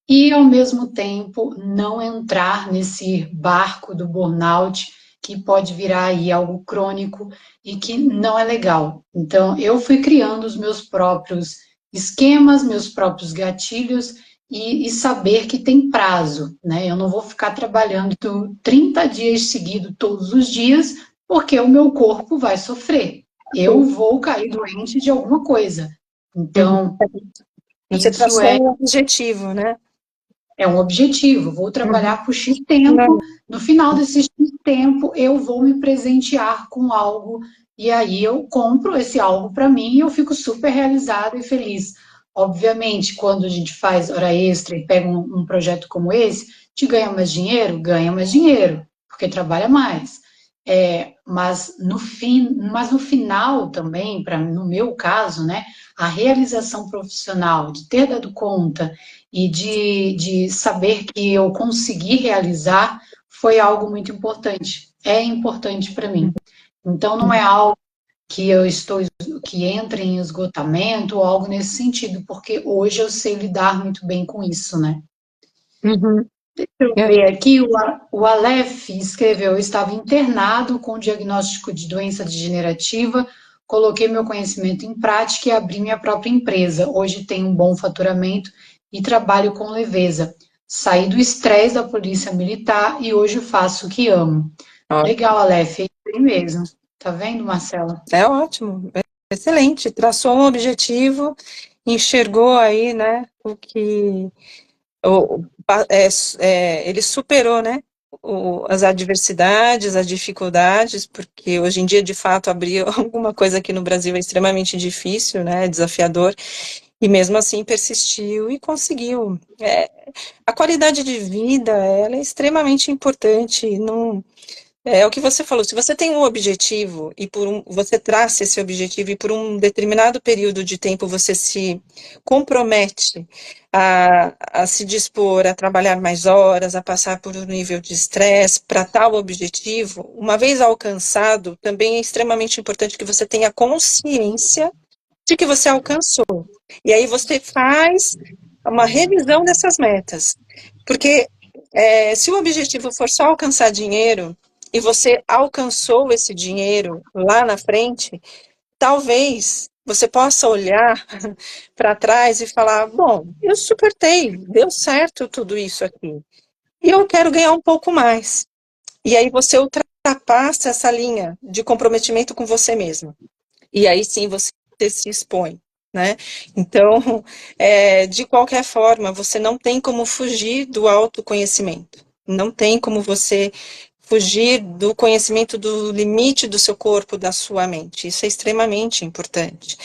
e, ao mesmo tempo, não entrar nesse barco do burnout que pode virar aí algo crônico e que não é legal. Então, eu fui criando os meus próprios esquemas, meus próprios gatilhos e saber que tem prazo, né? Eu não vou ficar trabalhando 30 dias seguidos todos os dias, porque o meu corpo vai sofrer. Eu vou cair doente de alguma coisa. Uhum. Então, Você isso traçou um objetivo, né? é um objetivo, vou Uhum. trabalhar por X tempo, no final desse X tempo eu vou me presentear com algo, e aí eu compro esse algo para mim e eu fico super realizada e feliz. Obviamente, quando a gente faz hora extra e pega um projeto como esse, te ganha mais dinheiro, porque trabalha mais. Mas no final também, no meu caso, né, a realização profissional, de ter dado conta e de saber que eu consegui realizar foi algo muito importante. É importante para mim. Então, não é algo que eu estou que entra em esgotamento ou algo nesse sentido, porque hoje eu sei lidar muito bem com isso, né? Uhum. Deixa eu ver aqui, o Aleph escreveu: eu estava internado com diagnóstico de doença degenerativa, coloquei meu conhecimento em prática e abri minha própria empresa. Hoje tenho um bom faturamento e trabalho com leveza. Saí do estresse da polícia militar e hoje faço o que amo. Ótimo. Legal, Aleph, é isso aí mesmo. Tá vendo, Marcela? É ótimo, excelente. Traçou um objetivo, enxergou aí, né, o que ele superou, né, as adversidades, as dificuldades, porque hoje em dia, de fato, abrir alguma coisa aqui no Brasil é extremamente difícil, né, desafiador, e mesmo assim persistiu e conseguiu. A qualidade de vida, ela é extremamente importante, não. É o que você falou, se você tem um objetivo e você traça esse objetivo e por um determinado período de tempo você se compromete a se dispor a trabalhar mais horas, a passar por um nível de estresse para tal objetivo, uma vez alcançado, também é extremamente importante que você tenha consciência de que você alcançou. E aí você faz uma revisão dessas metas. Porque se o objetivo for só alcançar dinheiro, e você alcançou esse dinheiro lá na frente, talvez você possa olhar para trás e falar: bom, eu suportei, deu certo tudo isso aqui, e eu quero ganhar um pouco mais. E aí você ultrapassa essa linha de comprometimento com você mesmo. E aí sim você se expõe, né? Então, de qualquer forma, você não tem como fugir do autoconhecimento. Não tem como você fugir do conhecimento do limite do seu corpo, da sua mente. Isso é extremamente importante.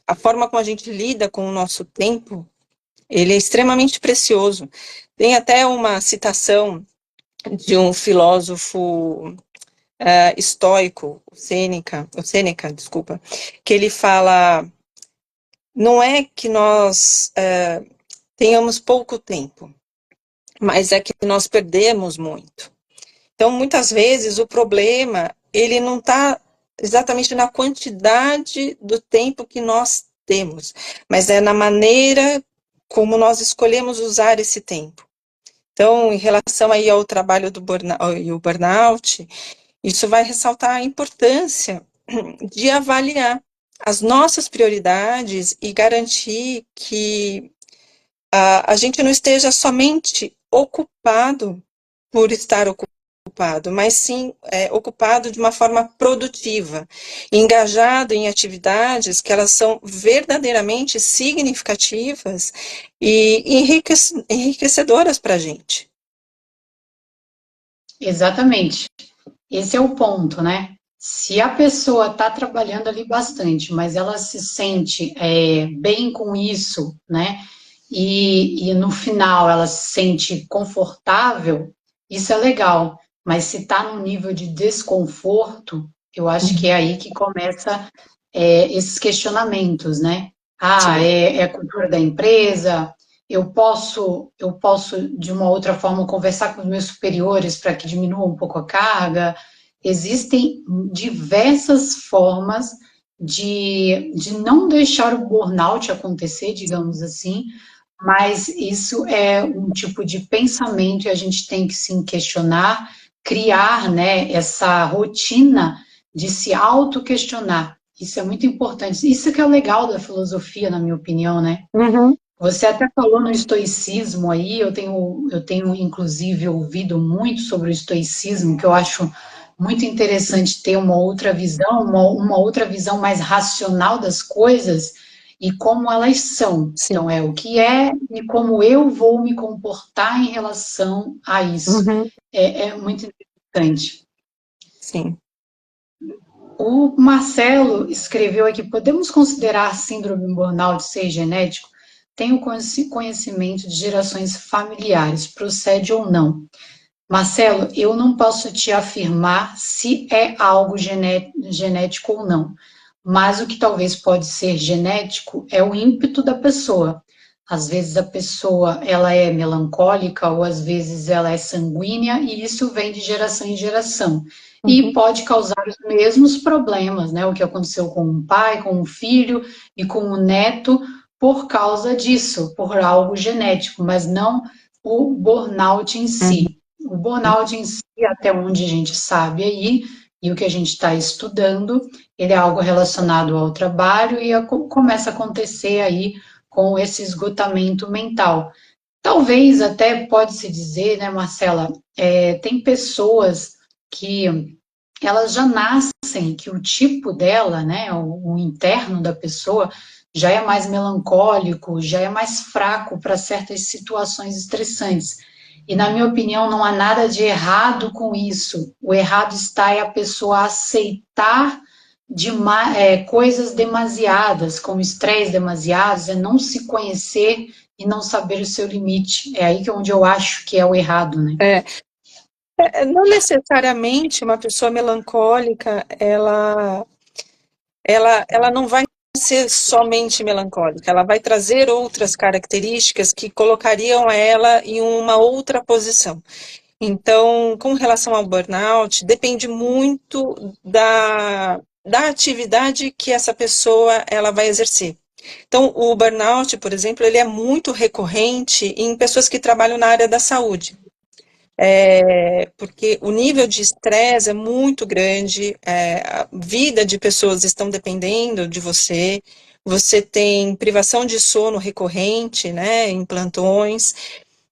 A forma como a gente lida com o nosso tempo, ele é extremamente precioso. Tem até uma citação de um filósofo estoico, o Sêneca, desculpa, que ele fala: não é que nós tenhamos pouco tempo, mas é que nós perdemos muito. Então, muitas vezes, o problema, ele não está exatamente na quantidade do tempo que nós temos, mas é na maneira como nós escolhemos usar esse tempo. Então, em relação aí ao trabalho do burnout, isso vai ressaltar a importância de avaliar as nossas prioridades e garantir que a gente não esteja somente ocupado por estar ocupado, mas sim ocupado de uma forma produtiva, engajado em atividades que elas são verdadeiramente significativas e enriquecedoras para a gente. Exatamente. Esse é o ponto, né? Se a pessoa está trabalhando ali bastante, mas ela se sente bem com isso, né? E no final ela se sente confortável, isso é legal. Mas se está num nível de desconforto, eu acho que é aí que começa esses questionamentos, né? Ah, Sim. é a cultura da empresa, eu posso de uma outra forma conversar com os meus superiores para que diminua um pouco a carga. Existem diversas formas de não deixar o burnout acontecer, digamos assim, mas isso é um tipo de pensamento e a gente tem que se questionar, criar, né, essa rotina de se auto-questionar. Isso é muito importante. Isso que é o legal da filosofia, na minha opinião, né? Uhum. Você até falou no estoicismo aí, eu tenho inclusive ouvido muito sobre o estoicismo, que eu acho muito interessante ter uma outra visão, uma outra visão mais racional das coisas e como elas são. Sim. Então, é o que é e como eu vou me comportar em relação a isso. Uhum. É muito interessante. Sim. O Marcelo escreveu aqui: podemos considerar síndrome burnout ser genético? Tenho conhecimento de gerações familiares, procede ou não? Marcelo, eu não posso te afirmar se é algo genético ou não, mas o que talvez pode ser genético é o ímpeto da pessoa. Às vezes a pessoa ela é melancólica ou às vezes ela é sanguínea e isso vem de geração em geração. E Uhum. pode causar os mesmos problemas, né? O que aconteceu com o pai, com o filho e com o neto por causa disso, por algo genético, mas não o burnout em Uhum. si. O burnout em si, até onde a gente sabe aí, e o que a gente está estudando, ele é algo relacionado ao trabalho e começa a acontecer aí com esse esgotamento mental. Talvez até pode-se dizer, né, Marcela, tem pessoas que elas já nascem, que o tipo dela, né, o interno da pessoa, já é mais melancólico, já é mais fraco para certas situações estressantes. E, na minha opinião, não há nada de errado com isso. O errado está é a pessoa aceitar coisas demasiadas, como estresse demasiados, é não se conhecer e não saber o seu limite. É aí que é onde eu acho que é o errado, né? Não necessariamente uma pessoa melancólica, ela não vai ser somente melancólica, ela vai trazer outras características que colocariam ela em uma outra posição. Então, com relação ao burnout, depende muito da atividade que essa pessoa ela vai exercer. Então, o burnout, por exemplo, ele é muito recorrente em pessoas que trabalham na área da saúde. Porque o nível de estresse é muito grande, a vida de pessoas estão dependendo de você, você tem privação de sono recorrente, né, em plantões,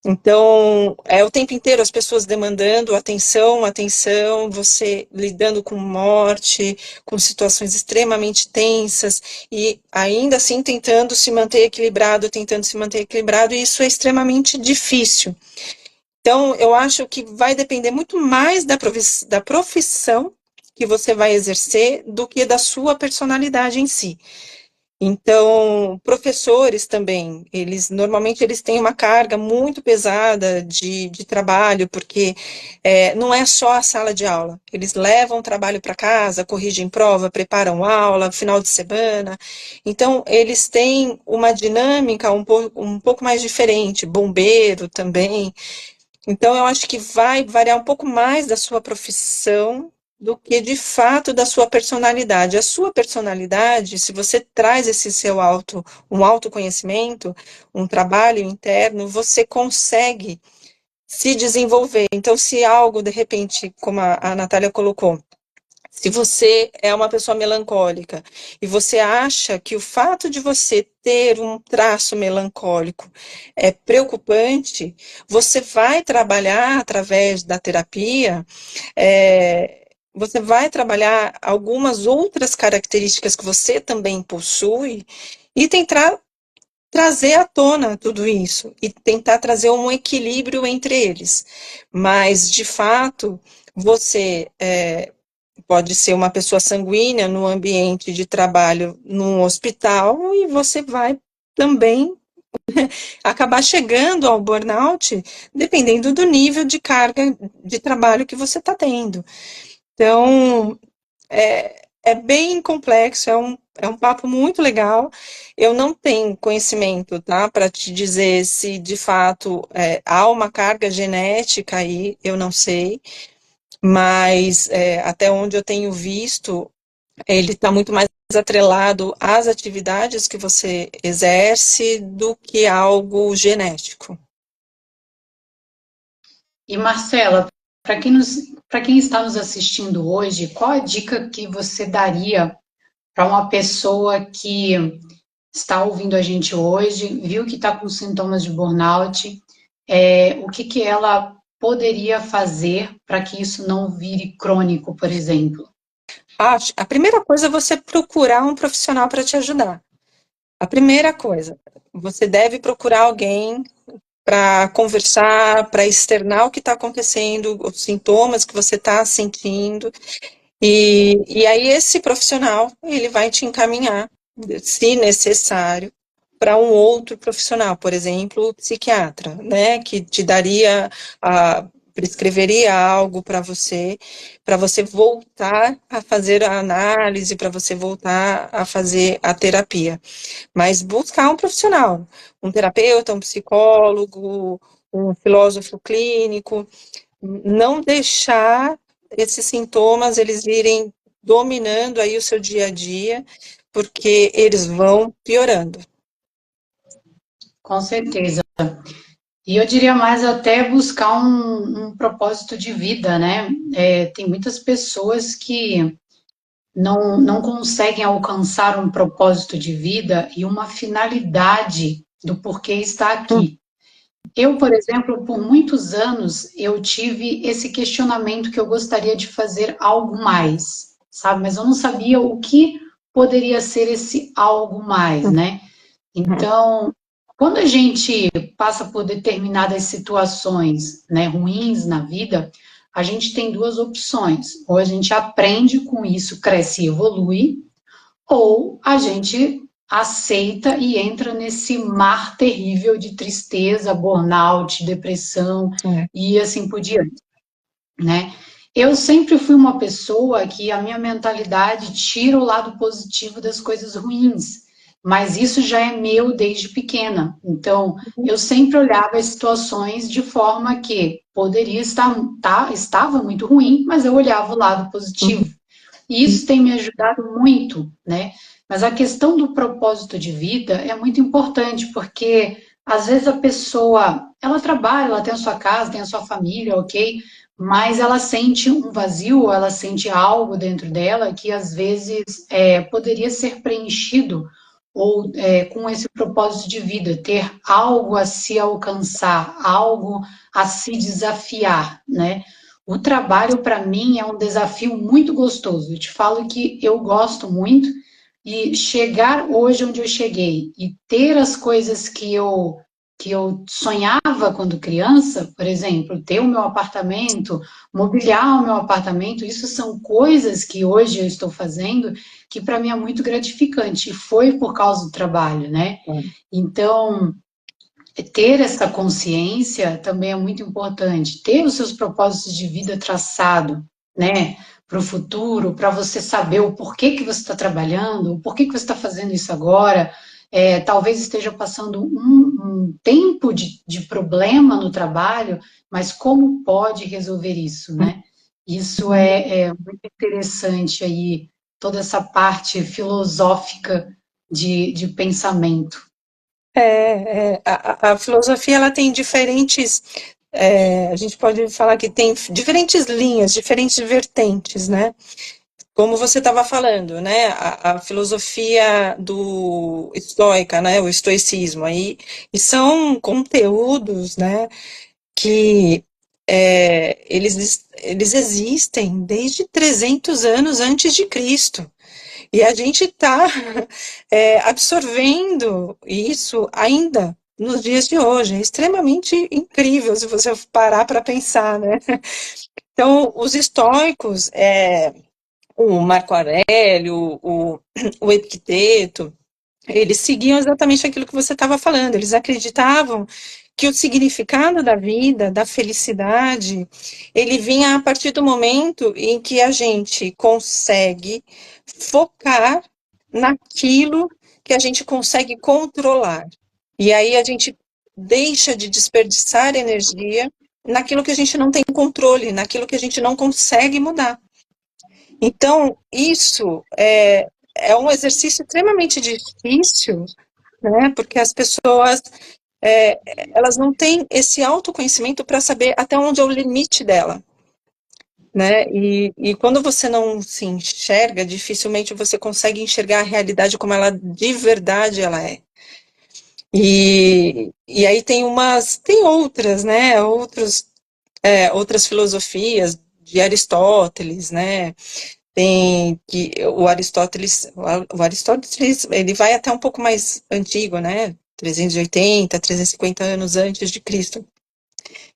então é o tempo inteiro as pessoas demandando atenção, atenção, você lidando com morte, com situações extremamente tensas, e ainda assim tentando se manter equilibrado, e isso é extremamente difícil. Então, eu acho que vai depender muito mais da profissão que você vai exercer do que da sua personalidade em si. Então, professores também, normalmente eles têm uma carga muito pesada de trabalho, porque não é só a sala de aula, eles levam trabalho para casa, corrigem prova, preparam aula, final de semana, então eles têm uma dinâmica um pouco mais diferente, bombeiro também, então eu acho que vai variar um pouco mais da sua profissão do que de fato da sua personalidade. A sua personalidade, se você traz esse um autoconhecimento, um trabalho interno, você consegue se desenvolver. Então, se algo, de repente, como a Natália colocou, se você é uma pessoa melancólica e você acha que o fato de você ter um traço melancólico é preocupante, você vai trabalhar através da terapia, você vai trabalhar algumas outras características que você também possui e tentar trazer à tona tudo isso e tentar trazer um equilíbrio entre eles. Mas, de fato, você pode ser uma pessoa sanguínea no ambiente de trabalho num hospital e você vai também acabar chegando ao burnout dependendo do nível de carga de trabalho que você está tendo. Então, é bem complexo, é um papo muito legal. Eu não tenho conhecimento, tá, para te dizer se de fato há uma carga genética aí, eu não sei, mas até onde eu tenho visto, ele está muito mais atrelado às atividades que você exerce do que algo genético. E Marcela, para quem está nos assistindo hoje, qual a dica que você daria para uma pessoa que está ouvindo a gente hoje, viu que está com sintomas de burnout, o que que ela poderia fazer para que isso não vire crônico, por exemplo? A primeira coisa é você procurar um profissional para te ajudar. A primeira coisa, você deve procurar alguém para conversar, para externar o que está acontecendo, os sintomas que você está sentindo, e aí esse profissional, ele vai te encaminhar, se necessário, para um outro profissional, por exemplo, o psiquiatra, né, que te daria, prescreveria algo para você voltar a fazer a análise, para você voltar a fazer a terapia. Mas buscar um profissional, um terapeuta, um psicólogo, um filósofo clínico, não deixar esses sintomas eles irem dominando aí o seu dia a dia, porque eles vão piorando. Com certeza. E eu diria mais até buscar um propósito de vida, né? Tem muitas pessoas que não conseguem alcançar um propósito de vida e uma finalidade do porquê está aqui. Eu, por exemplo, por muitos anos, eu tive esse questionamento que eu gostaria de fazer algo mais, sabe? Mas eu não sabia o que poderia ser esse algo mais, né? Então, quando a gente passa por determinadas situações, né, ruins na vida, a gente tem duas opções. Ou a gente aprende com isso, cresce e evolui, ou a gente aceita e entra nesse mar terrível de tristeza, burnout, depressão É. e assim por diante, né? Eu sempre fui uma pessoa que a minha mentalidade tira o lado positivo das coisas ruins, mas isso já é meu desde pequena. Então, eu sempre olhava as situações de forma que poderia estava muito ruim, mas eu olhava o lado positivo. E isso tem me ajudado muito, né? Mas a questão do propósito de vida é muito importante, porque às vezes a pessoa, ela trabalha, ela tem a sua casa, tem a sua família, ok? Mas ela sente um vazio, ela sente algo dentro dela que às vezes poderia ser preenchido ou com esse propósito de vida, ter algo a se alcançar, algo a se desafiar, né? O trabalho, para mim, é um desafio muito gostoso. Eu te falo que eu gosto muito e chegar hoje onde eu cheguei e ter as coisas que eu que eu sonhava quando criança, por exemplo, ter o meu apartamento, mobiliar o meu apartamento, isso são coisas que hoje eu estou fazendo que para mim é muito gratificante, e foi por causa do trabalho, né? Então, ter essa consciência também é muito importante, ter os seus propósitos de vida traçado, né, para o futuro, para você saber o porquê que você está trabalhando, o porquê que você está fazendo isso agora. Talvez esteja passando um tempo de problema no trabalho, mas como pode resolver isso, né? Isso é muito interessante aí, toda essa parte filosófica de pensamento. A filosofia ela tem diferentes, a gente pode falar que tem diferentes linhas, diferentes vertentes, né? Como você estava falando, né? A filosofia do estoica, né? O estoicismo aí, e são conteúdos, né? Que eles existem desde 300 anos antes de Cristo. E a gente está absorvendo isso ainda nos dias de hoje. É extremamente incrível se você parar para pensar, né? Então, os estoicos, o Marco Aurélio, o Epicteto, eles seguiam exatamente aquilo que você estava falando. Eles acreditavam que o significado da vida, da felicidade, ele vinha a partir do momento em que a gente consegue focar naquilo que a gente consegue controlar. E aí a gente deixa de desperdiçar energia naquilo que a gente não tem controle, naquilo que a gente não consegue mudar. Então, isso é um exercício extremamente difícil, né? Porque as pessoas elas não têm esse autoconhecimento para saber até onde é o limite dela, né? E quando você não se enxerga, dificilmente você consegue enxergar a realidade como ela de verdade ela é. E aí tem outras, né? Outras filosofias de Aristóteles, né? Tem que o Aristóteles, ele vai até um pouco mais antigo, né? 380, 350 anos antes de Cristo.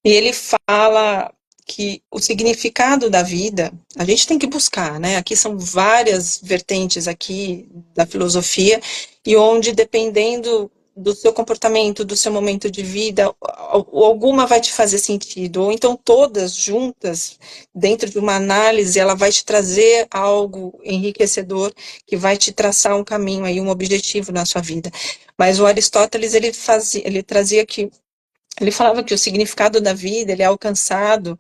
E ele fala que o significado da vida, a gente tem que buscar, né? Aqui são várias vertentes aqui da filosofia, e onde, dependendo do seu comportamento, do seu momento de vida, alguma vai te fazer sentido, ou então todas juntas, dentro de uma análise, ela vai te trazer algo enriquecedor, que vai te traçar um caminho aí, um objetivo na sua vida. Mas o Aristóteles, ele trazia que ele falava que o significado da vida ele é alcançado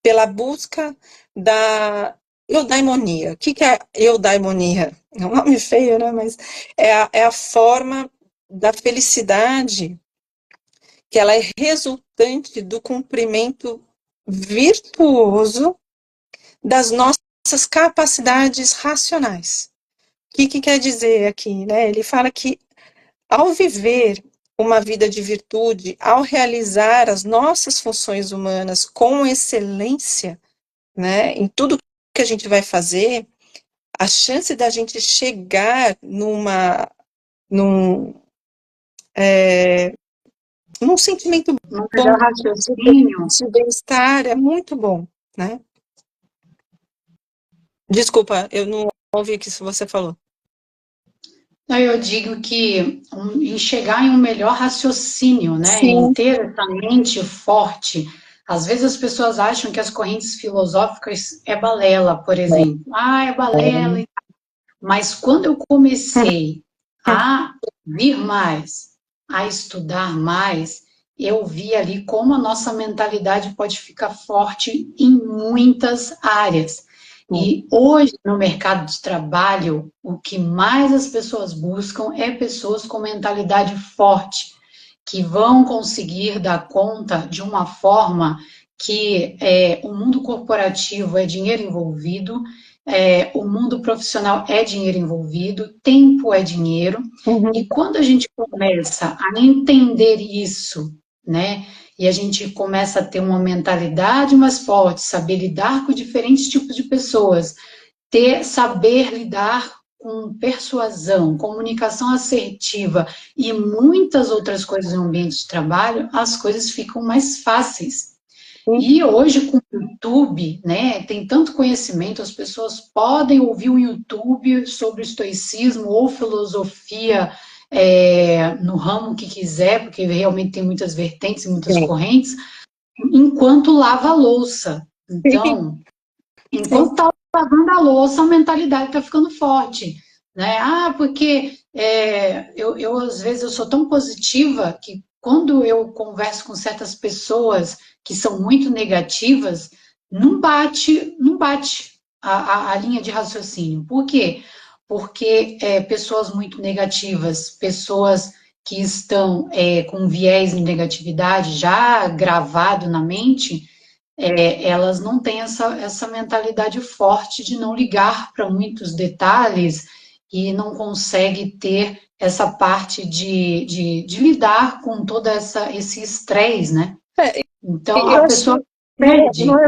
pela busca da eudaimonia. O que é eudaimonia? É um nome feio, né? Mas é a forma da felicidade que ela é resultante do cumprimento virtuoso das nossas capacidades racionais. O que quer dizer aqui, né? Ele fala que ao viver uma vida de virtude, ao realizar as nossas funções humanas com excelência, né, em tudo que a gente vai fazer, a chance da gente chegar num, num sentimento No bom melhor raciocínio, de bem-estar é muito bom, né? Desculpa, eu não ouvi o que você falou. eu digo que em chegar em um melhor raciocínio, né, em Sim. ter essa mente forte. Às vezes as pessoas acham que as correntes filosóficas é balela, por exemplo. Ah, é balela. Mas quando eu comecei a vir mais, a estudar mais, eu vi ali como a nossa mentalidade pode ficar forte em muitas áreas. E hoje, no mercado de trabalho, o que mais as pessoas buscam é pessoas com mentalidade forte, que vão conseguir dar conta de uma forma que o mundo corporativo é dinheiro envolvido, o mundo profissional é dinheiro envolvido, tempo é dinheiro, e quando a gente começa a entender isso, né, e a gente começa a ter uma mentalidade mais forte, saber lidar com diferentes tipos de pessoas, saber lidar com persuasão, comunicação assertiva e muitas outras coisas no ambiente de trabalho, as coisas ficam mais fáceis. E hoje, com o YouTube, né, tem tanto conhecimento, as pessoas podem ouvir o YouTube sobre estoicismo ou filosofia no ramo que quiser, porque realmente tem muitas vertentes e muitas correntes, enquanto lava a louça. Então, enquanto está lavando a louça, a mentalidade está ficando forte. Né? Porque eu, às vezes, eu sou tão positiva que quando eu converso com certas pessoas que são muito negativas, não bate a linha de raciocínio. Por quê? Porque pessoas muito negativas, pessoas que estão com viés de negatividade já gravado na mente, elas não têm essa mentalidade forte de não ligar para muitos detalhes e não consegue ter essa parte de lidar com todo esse estresse, né? Então, a pessoa perde. Não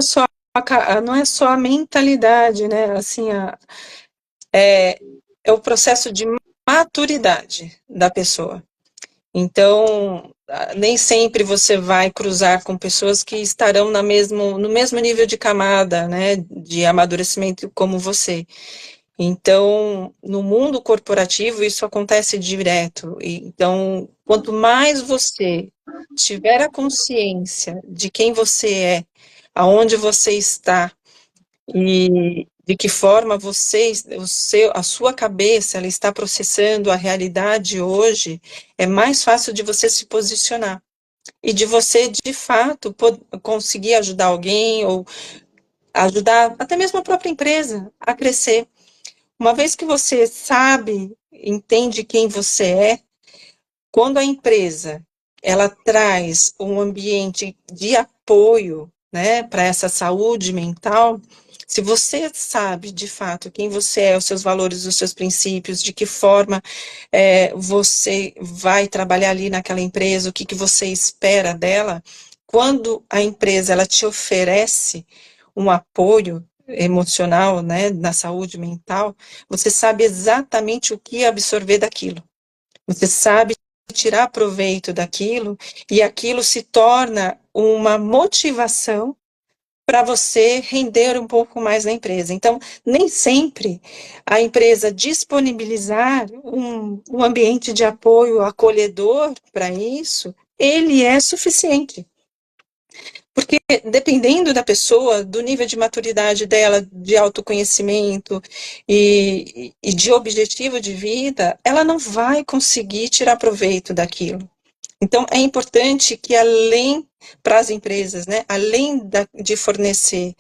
é só a mentalidade, né? Assim, é o processo de maturidade da pessoa. Então, nem sempre você vai cruzar com pessoas que estarão no mesmo nível de camada, né, de amadurecimento como você. Então, no mundo corporativo, isso acontece direto. Então, quanto mais você tiver a consciência de quem você é, aonde você está, e de que forma a sua cabeça ela está processando a realidade hoje, é mais fácil de você se posicionar. E de você, de fato, conseguir ajudar alguém ou ajudar até mesmo a própria empresa a crescer. Uma vez que você sabe, entende quem você é, quando a empresa ela traz um ambiente de apoio, né, para essa saúde mental, se você sabe de fato quem você é, os seus valores, os seus princípios, de que forma você vai trabalhar ali naquela empresa, o que você espera dela, quando a empresa ela te oferece um apoio emocional, né, na saúde mental, você sabe exatamente o que absorver daquilo. Você sabe tirar proveito daquilo e aquilo se torna uma motivação para você render um pouco mais na empresa. Então, nem sempre a empresa disponibilizar um ambiente de apoio acolhedor para isso, ele é suficiente. Porque dependendo da pessoa, do nível de maturidade dela, de autoconhecimento e de objetivo de vida, ela não vai conseguir tirar proveito daquilo. Então, é importante que para as empresas, né, além de fornecer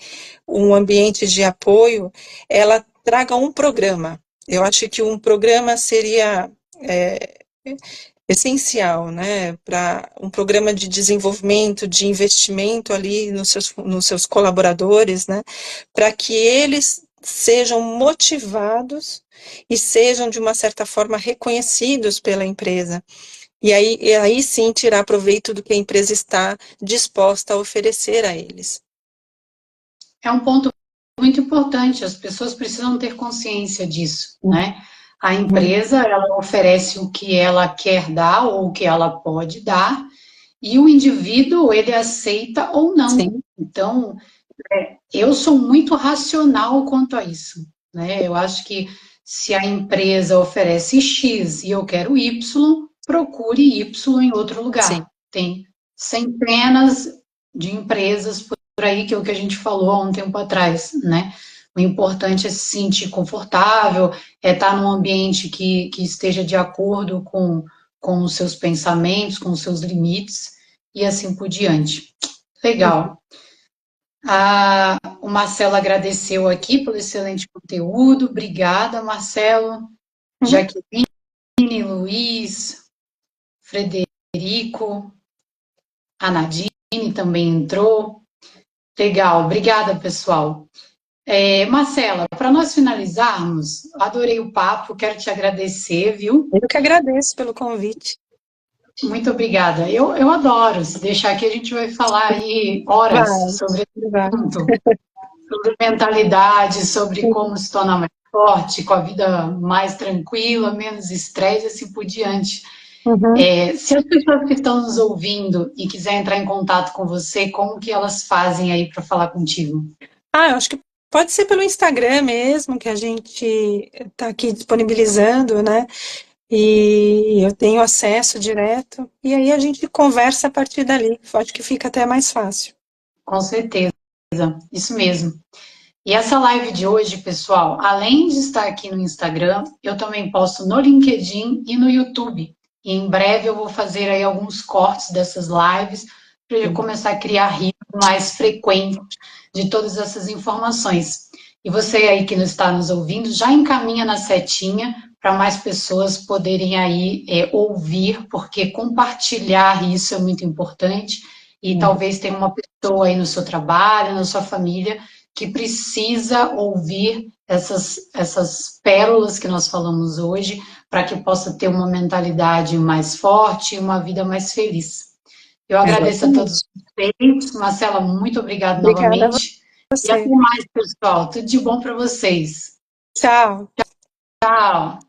um ambiente de apoio, ela traga um programa. Eu acho que um programa seria essencial, né, para um programa de desenvolvimento, de investimento ali nos seus colaboradores, né, para que eles sejam motivados e sejam, de uma certa forma, reconhecidos pela empresa. E aí sim tirar proveito do que a empresa está disposta a oferecer a eles. É um ponto muito importante, as pessoas precisam ter consciência disso, né? A empresa, ela oferece o que ela quer dar ou o que ela pode dar, e o indivíduo, ele aceita ou não. Sim. Então, eu sou muito racional quanto a isso, né? Eu acho que se a empresa oferece X e eu quero Y, procure Y em outro lugar. Sim. Tem centenas de empresas por aí, que é o que a gente falou há um tempo atrás, né? O importante é se sentir confortável, é estar num ambiente que esteja de acordo com os seus pensamentos, com os seus limites, e assim por diante. Legal. O Marcelo agradeceu aqui pelo excelente conteúdo. Obrigada, Marcelo. Jaqueline, Luiz, Frederico, a Nadine também entrou. Legal, obrigada, pessoal. Marcela, para nós finalizarmos, adorei o papo, quero te agradecer, viu? Eu que agradeço pelo convite. Muito obrigada. Eu adoro. Se deixar aqui, a gente vai falar aí horas sobre esse assunto, sobre mentalidade, sobre como se tornar mais forte, com a vida mais tranquila, menos estresse, assim por diante. Uhum. Se as pessoas que estão nos ouvindo e quiserem entrar em contato com você, como que elas fazem aí para falar contigo? Eu acho que pode ser pelo Instagram mesmo, que a gente está aqui disponibilizando, né? E eu tenho acesso direto, e aí a gente conversa a partir dali. Acho que fica até mais fácil. Com certeza, isso mesmo. E essa live de hoje, pessoal, além de estar aqui no Instagram, eu também posto no LinkedIn e no YouTube. E em breve eu vou fazer aí alguns cortes dessas lives para eu começar a criar ritmo mais frequente de todas essas informações. E você aí que não está nos ouvindo, já encaminha na setinha para mais pessoas poderem aí ouvir, porque compartilhar isso é muito importante e talvez tenha uma pessoa aí no seu trabalho, na sua família, que precisa ouvir essas pérolas que nós falamos hoje, para que possa ter uma mentalidade mais forte e uma vida mais feliz. Eu agradeço a todos Exatamente. vocês. Marcela, muito obrigada Obrigada a novamente. E até você. mais, pessoal. Tudo de bom para vocês. Tchau. Tchau.